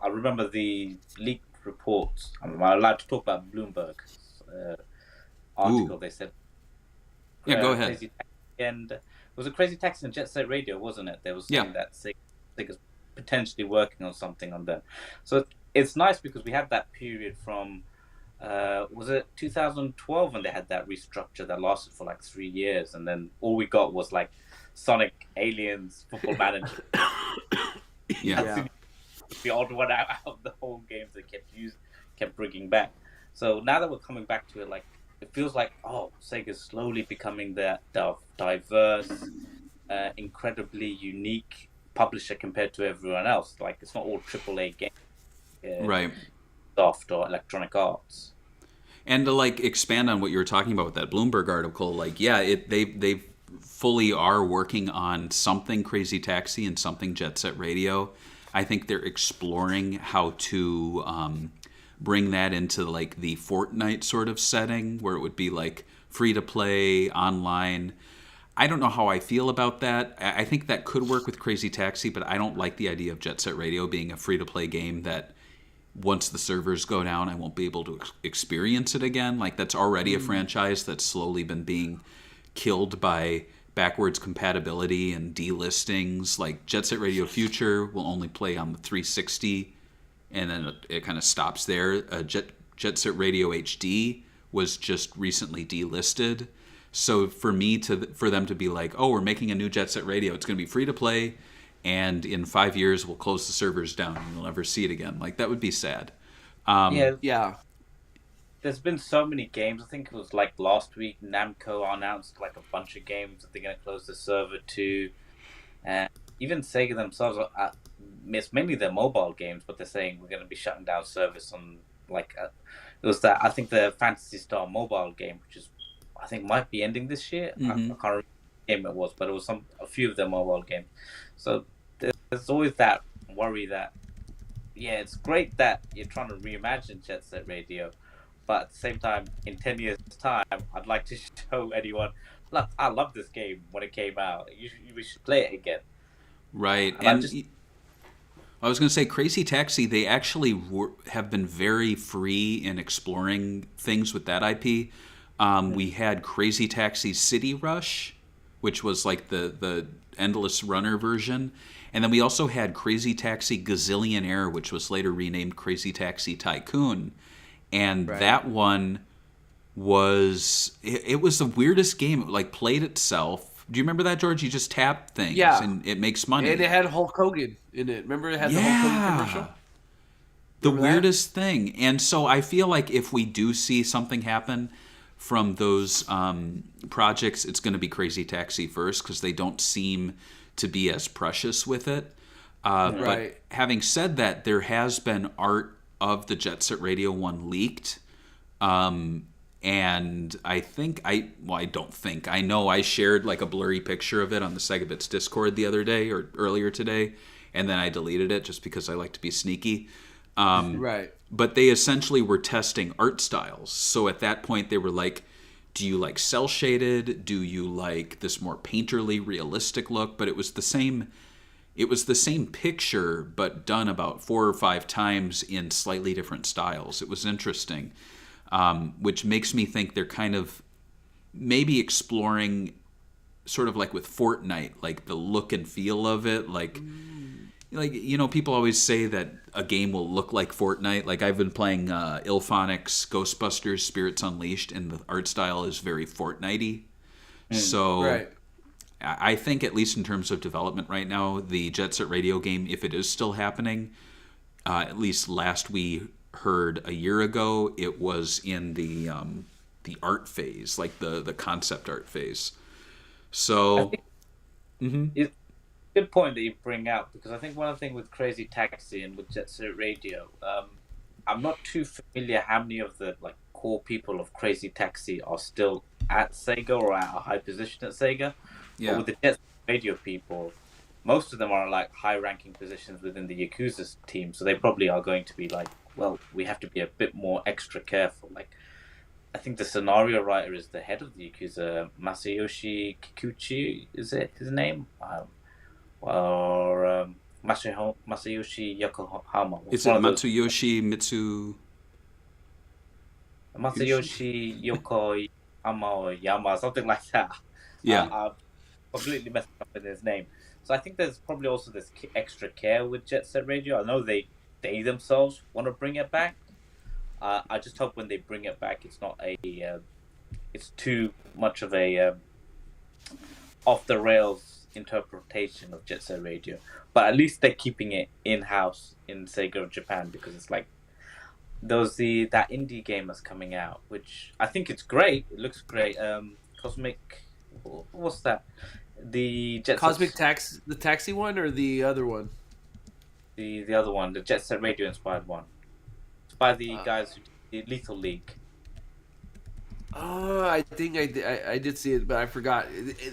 I remember the leaked reports. I'm allowed to talk about Bloomberg's article. They said, "Yeah, go ahead." And it was a Crazy Taxi and Jet Set Radio, wasn't it? They were saying that Sega's potentially working on something on them. So it's nice because we had that period from. Was it 2012 when they had that restructure that lasted for 3 years, and then all we got was Sonic, Aliens, Football Manager. Yeah. The odd one out of the whole games they kept bringing back. So now that we're coming back to it, it feels Sega's slowly becoming that diverse, incredibly unique publisher compared to everyone else. It's not all AAA games. Right. Soft or Electronic Arts. And to like expand on what you were talking about with that Bloomberg article, like they fully are working on something Crazy Taxi and something Jet Set Radio. I think they're exploring how to bring that into like the Fortnite sort of setting where it would be like free to play online. I don't know how I feel about that. I think that could work with Crazy Taxi, but I don't like the idea of Jet Set Radio being a free to play game that once the servers go down, I won't be able to experience it again. Like that's already a franchise that's slowly been being killed by backwards compatibility and delistings. Like Jet Set Radio Future will only play on the 360, and then it kind of stops there. Jet Set Radio HD was just recently delisted. So for them to be like, oh, we're making a new Jet Set Radio, it's going to be free to play, and in 5 years we'll close the servers down and you'll never see it again. Like that would be sad. Yeah. There's been so many games. I think it was like last week, Namco announced like a bunch of games that they're going to close the server to. And even Sega themselves, it's mainly their mobile games, but they're saying we're going to be shutting down service on like, it was that, I think the Phantasy Star mobile game, which is, I think might be ending this year. I can't remember what game it was, but it was a few of their mobile games. So there's always that worry that, yeah, it's great that you're trying to reimagine Jet Set Radio, but at the same time, in 10 years' time, I'd like to show anyone, look, I love this game when it came out. We should play it again. Right. And I was going to say, Crazy Taxi, they actually have been very free in exploring things with that IP. We had Crazy Taxi City Rush, which was like the Endless Runner version. And then we also had Crazy Taxi Gazillionaire, which was later renamed Crazy Taxi Tycoon. And that one was, it was the weirdest game. It like played itself. Do you remember that, George? You just tap things and it makes money. And it had Hulk Hogan in it. Remember it had the Hulk Hogan commercial? The weirdest thing. And so I feel like if we do see something happen from those projects, it's going to be Crazy Taxi first because they don't seem to be as precious with it. But having said that, there has been art of the Jet Set Radio one leaked. And I know I shared like a blurry picture of it on the SEGAbits Discord the other day or earlier today, and then I deleted it just because I like to be sneaky. But they essentially were testing art styles. So at that point, they were like, do you like cel shaded? Do you like this more painterly, realistic look? But it was the same picture, but done about 4 or 5 times in slightly different styles. It was interesting, which makes me think they're kind of maybe exploring sort of like with Fortnite, like the look and feel of it, like people always say that a game will look like Fortnite. Like I've been playing Ilphonic's Ghostbusters Spirits Unleashed, and the art style is very Fortnite-y. So I think, at least in terms of development right now, the Jet Set Radio game, if it is still happening, at least last we heard a year ago, it was in the art phase, like the concept art phase. So Good point that you bring out, because I think one of the things with Crazy Taxi and with Jet Set Radio, I'm not too familiar how many of the like core people of Crazy Taxi are still at Sega or at a high position at Sega. But with the Jet Set Radio people, most of them are like high-ranking positions within the Yakuza team, so they probably are going to be like, well, we have to be a bit more extra careful. Like, I think the scenario writer is the head of the Yakuza, Masayoshi Kikuchi, is it his name? Or Masayoshi Yokohama. Is it Matsuyoshi Mitsu? Masayoshi Yokohama or Yama, something like that. I completely messed up with his name. So I think there's probably also this extra care with Jet Set Radio. I know they themselves want to bring it back. I just hope when they bring it back, it's not it's too much of a off the rails interpretation of Jet Set Radio, but at least they're keeping it in-house in Sega of Japan, because it's like that indie game that's coming out, which I think it's great. It looks great. Cosmic, what's that? The Jet Cosmic the taxi one or the other one? The other one, the Jet Set Radio inspired one. It's by the guys who did Lethal League. I think I did see it, but I forgot.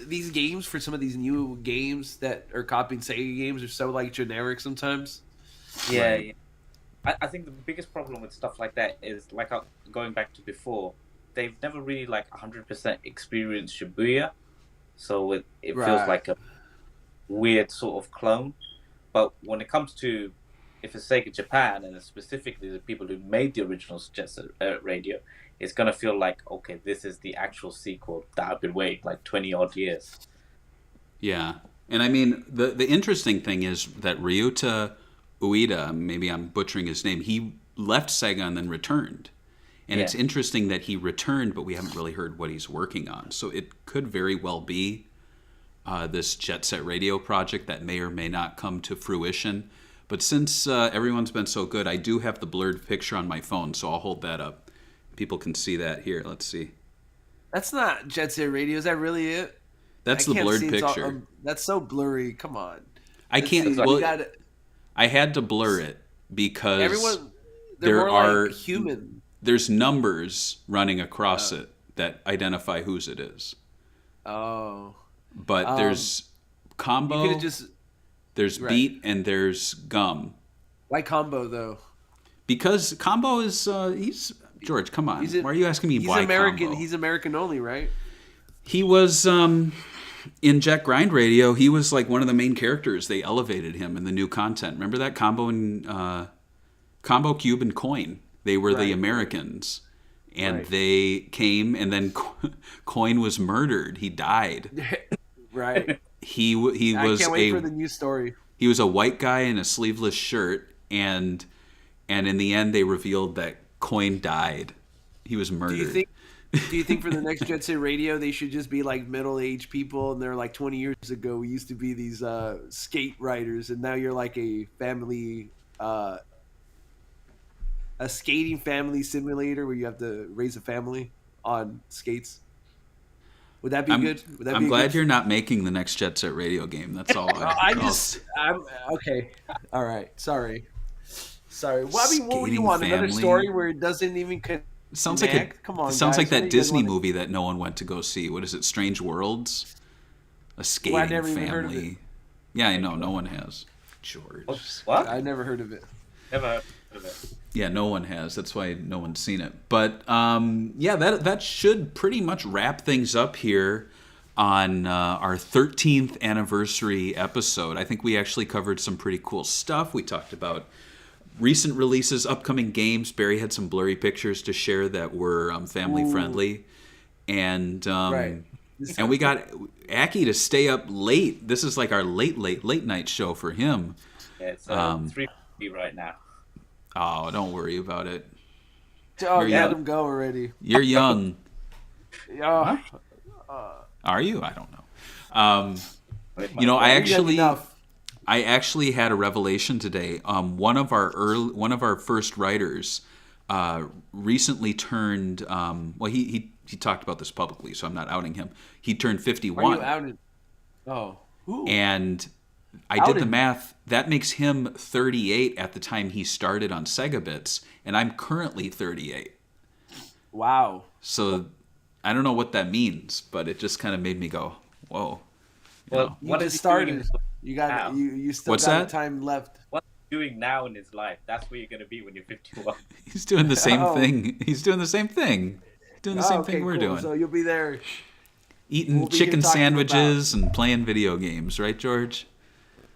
These games, for some of these new games that are copying Sega games, are so like generic sometimes. Yeah, Right. yeah. I think the biggest problem with stuff like that is like going back to before, they've never really like 100% experienced Shibuya, so it feels Right. like a weird sort of clone. But when it comes to if it's Sega Japan and specifically the people who made the original Jet Set Radio, it's gonna feel like okay, this is the actual sequel that I've been waiting like 20 odd years. Yeah. And I mean, the interesting thing is that Ryuta Ueda, maybe I'm butchering his name, he left Sega and then returned. And it's Yeah. interesting that he returned, but we haven't really heard what he's working on. So it could very well be this Jet Set Radio project that may or may not come to fruition. But since everyone's been so good, I do have the blurred picture on my phone, so I'll hold that up. People can see that here. Let's see. That's not Jet Set Radio. Is that really it? That's I the can't blurred see, it's all- picture. that's so blurry. Come on. I Let's can't. see. Well, You gotta- I had to blur it because everyone. They're there more are like human. there's numbers running across it that identify whose it is. Oh, But there's you combo, could have just there's right. beat, and there's gum. why combo though? Because combo is he's George. Come on, why are you asking me He's why American. combo? He's American only, right? He was in Jet Grind Radio. He was like one of the main characters. They elevated him in the new content. Remember that combo and combo cube and coin. They were the Right. Americans, and Right. they came, and then Coin was murdered. He died. Right. He I was can't wait for the new story. he was a white guy in a sleeveless shirt, and in the end they revealed that Coin died. He was murdered. Do you think for the next Jet Set Radio they should just be like middle-aged people and they're like 20 years ago we used to be these skate riders and now you're like a family a skating family simulator where you have to raise a family on skates? Would that be good? Would that I'm be glad good? you're not making the next Jet Set Radio game. That's all. I'm okay. All right. Sorry. Well, I mean, what would you Skating want? Another family? story where it doesn't even It sounds like connect? Come on, it sounds guys. like What do that you guys Disney wanna- movie that no one went to go see. What is it? Strange Worlds? A skating never even family. heard of it. Yeah, I know. No one has. George. What? I never heard of it. Never heard of it. Yeah, no one has. That's why no one's seen it. But yeah, that should pretty much wrap things up here on our 13th anniversary episode. I think we actually covered some pretty cool stuff. We talked about recent releases, upcoming games. Barry had some blurry pictures to share that were family friendly, and Right. and we got Aki to stay up late. This is like our late night show for him. Yeah, it's 3:50 right now. Oh, don't worry about it. Oh, You're let young. him go already. You're young. Oh, Are you? I don't know. Wait, You know, I young actually enough. had a revelation today. One of our first writers recently turned. Well, he talked about this publicly, so I'm not outing him. He turned Are 51, you outed? Oh, who? and I did the Outed. math. That makes him 38 at the time he started on SEGAbits, and I'm currently 38. Wow. So I don't know what that means, but it just kind of made me go, "Whoa." Well, You what just is he doing in started. his life You got now? you still What's got that? time left. What is he doing now in his life? That's where you're going to be when you're 51. He's doing the same Oh. thing. He's doing the same thing. Doing the same thing we're doing. So you'll be there. Eating we'll be here chicken talking sandwiches and playing video games, right, George?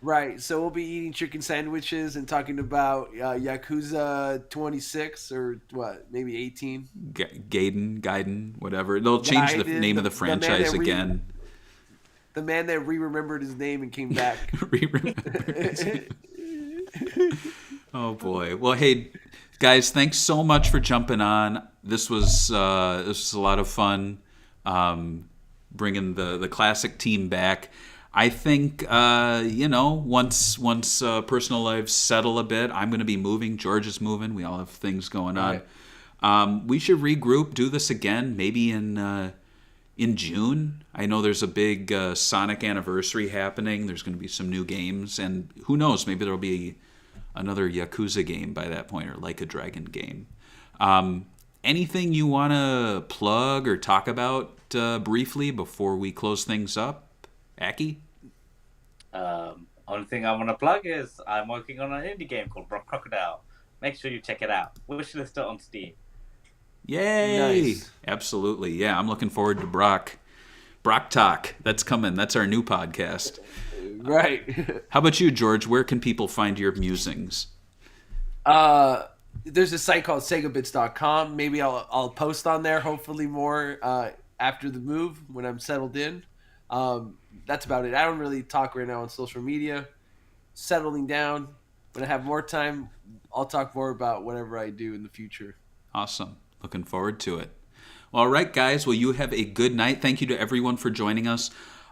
Right. So we'll be eating chicken sandwiches and talking about Yakuza 26 or what, maybe 18. Gaiden, whatever. They'll change the Gaiden, name of the the man franchise that again. The man that re-remembered his name and came back. Oh boy. Well, hey, guys, thanks so much for jumping on. This was a lot of fun, bringing the classic team back. I think once personal lives settle a bit, I'm going to be moving. George is moving. We all have things going on. Right. We should regroup, do this again, maybe in June. I know there's a big Sonic anniversary happening. There's going to be some new games, and who knows? Maybe there'll be another Yakuza game by that point, or Like a Dragon game. anything you want to plug or talk about briefly before we close things up, Aki? Only thing I want to plug is I'm working on an indie game called Brock Crocodile. Make sure you check it out. Wishlist it on Steam. Yay! Nice. Absolutely. Yeah, I'm looking forward to Brock Talk. That's coming. That's our new podcast. Right. How about you, George? Where can people find your musings? There's a site called SEGAbits.com. Maybe I'll post on there, hopefully more after the move when I'm settled in. That's about it. I don't really talk right now on social media. Settling down. When I have more time, I'll talk more about whatever I do in the future. Awesome. Looking forward to it. All right, guys. Well, you have a good night. Thank you to everyone for joining us.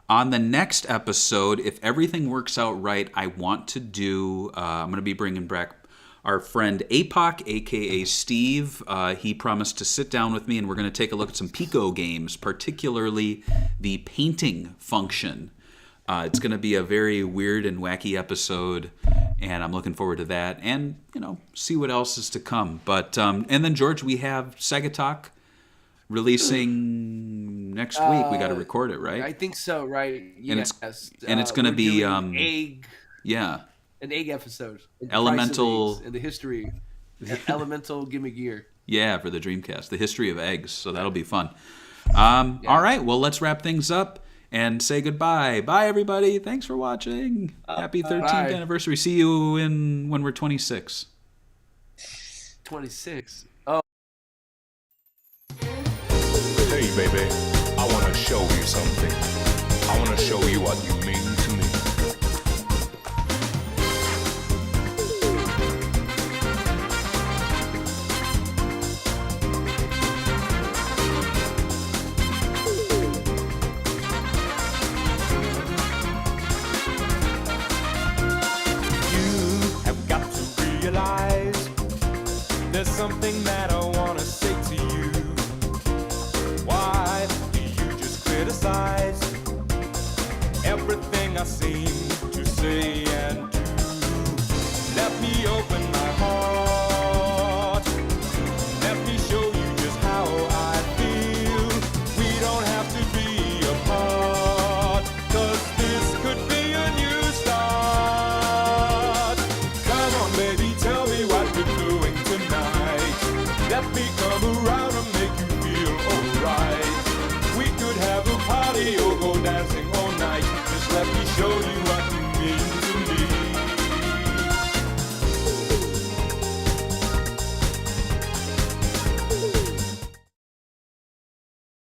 On the next episode, if everything works out right, I want to do, I'm going to be bringing back our friend APOC, a.k.a. Steve. He promised to sit down with me, and we're going to take a look at some Pico games, particularly the painting function. It's going to be a very weird and wacky episode, and I'm looking forward to that, and, see what else is to come. But and then, George, we have Sega Talk releasing next week. We got to record it, right? I think so, right? Yes. And it's going to be egg. Yeah. An egg episode. Elemental and the history. Elemental Gimme Gear. Yeah, for the Dreamcast. The history of eggs. So that'll be fun. All right. Well, let's wrap things up and say goodbye. Bye, everybody. Thanks for watching. Happy 13th anniversary. See you when we're 26. 26. Oh. Hey, baby, I want to show you something. I want to show you what you mean to me. You have got to realize there's something that I want to say to you. Why do you just criticize everything I seem to say and do? Let me open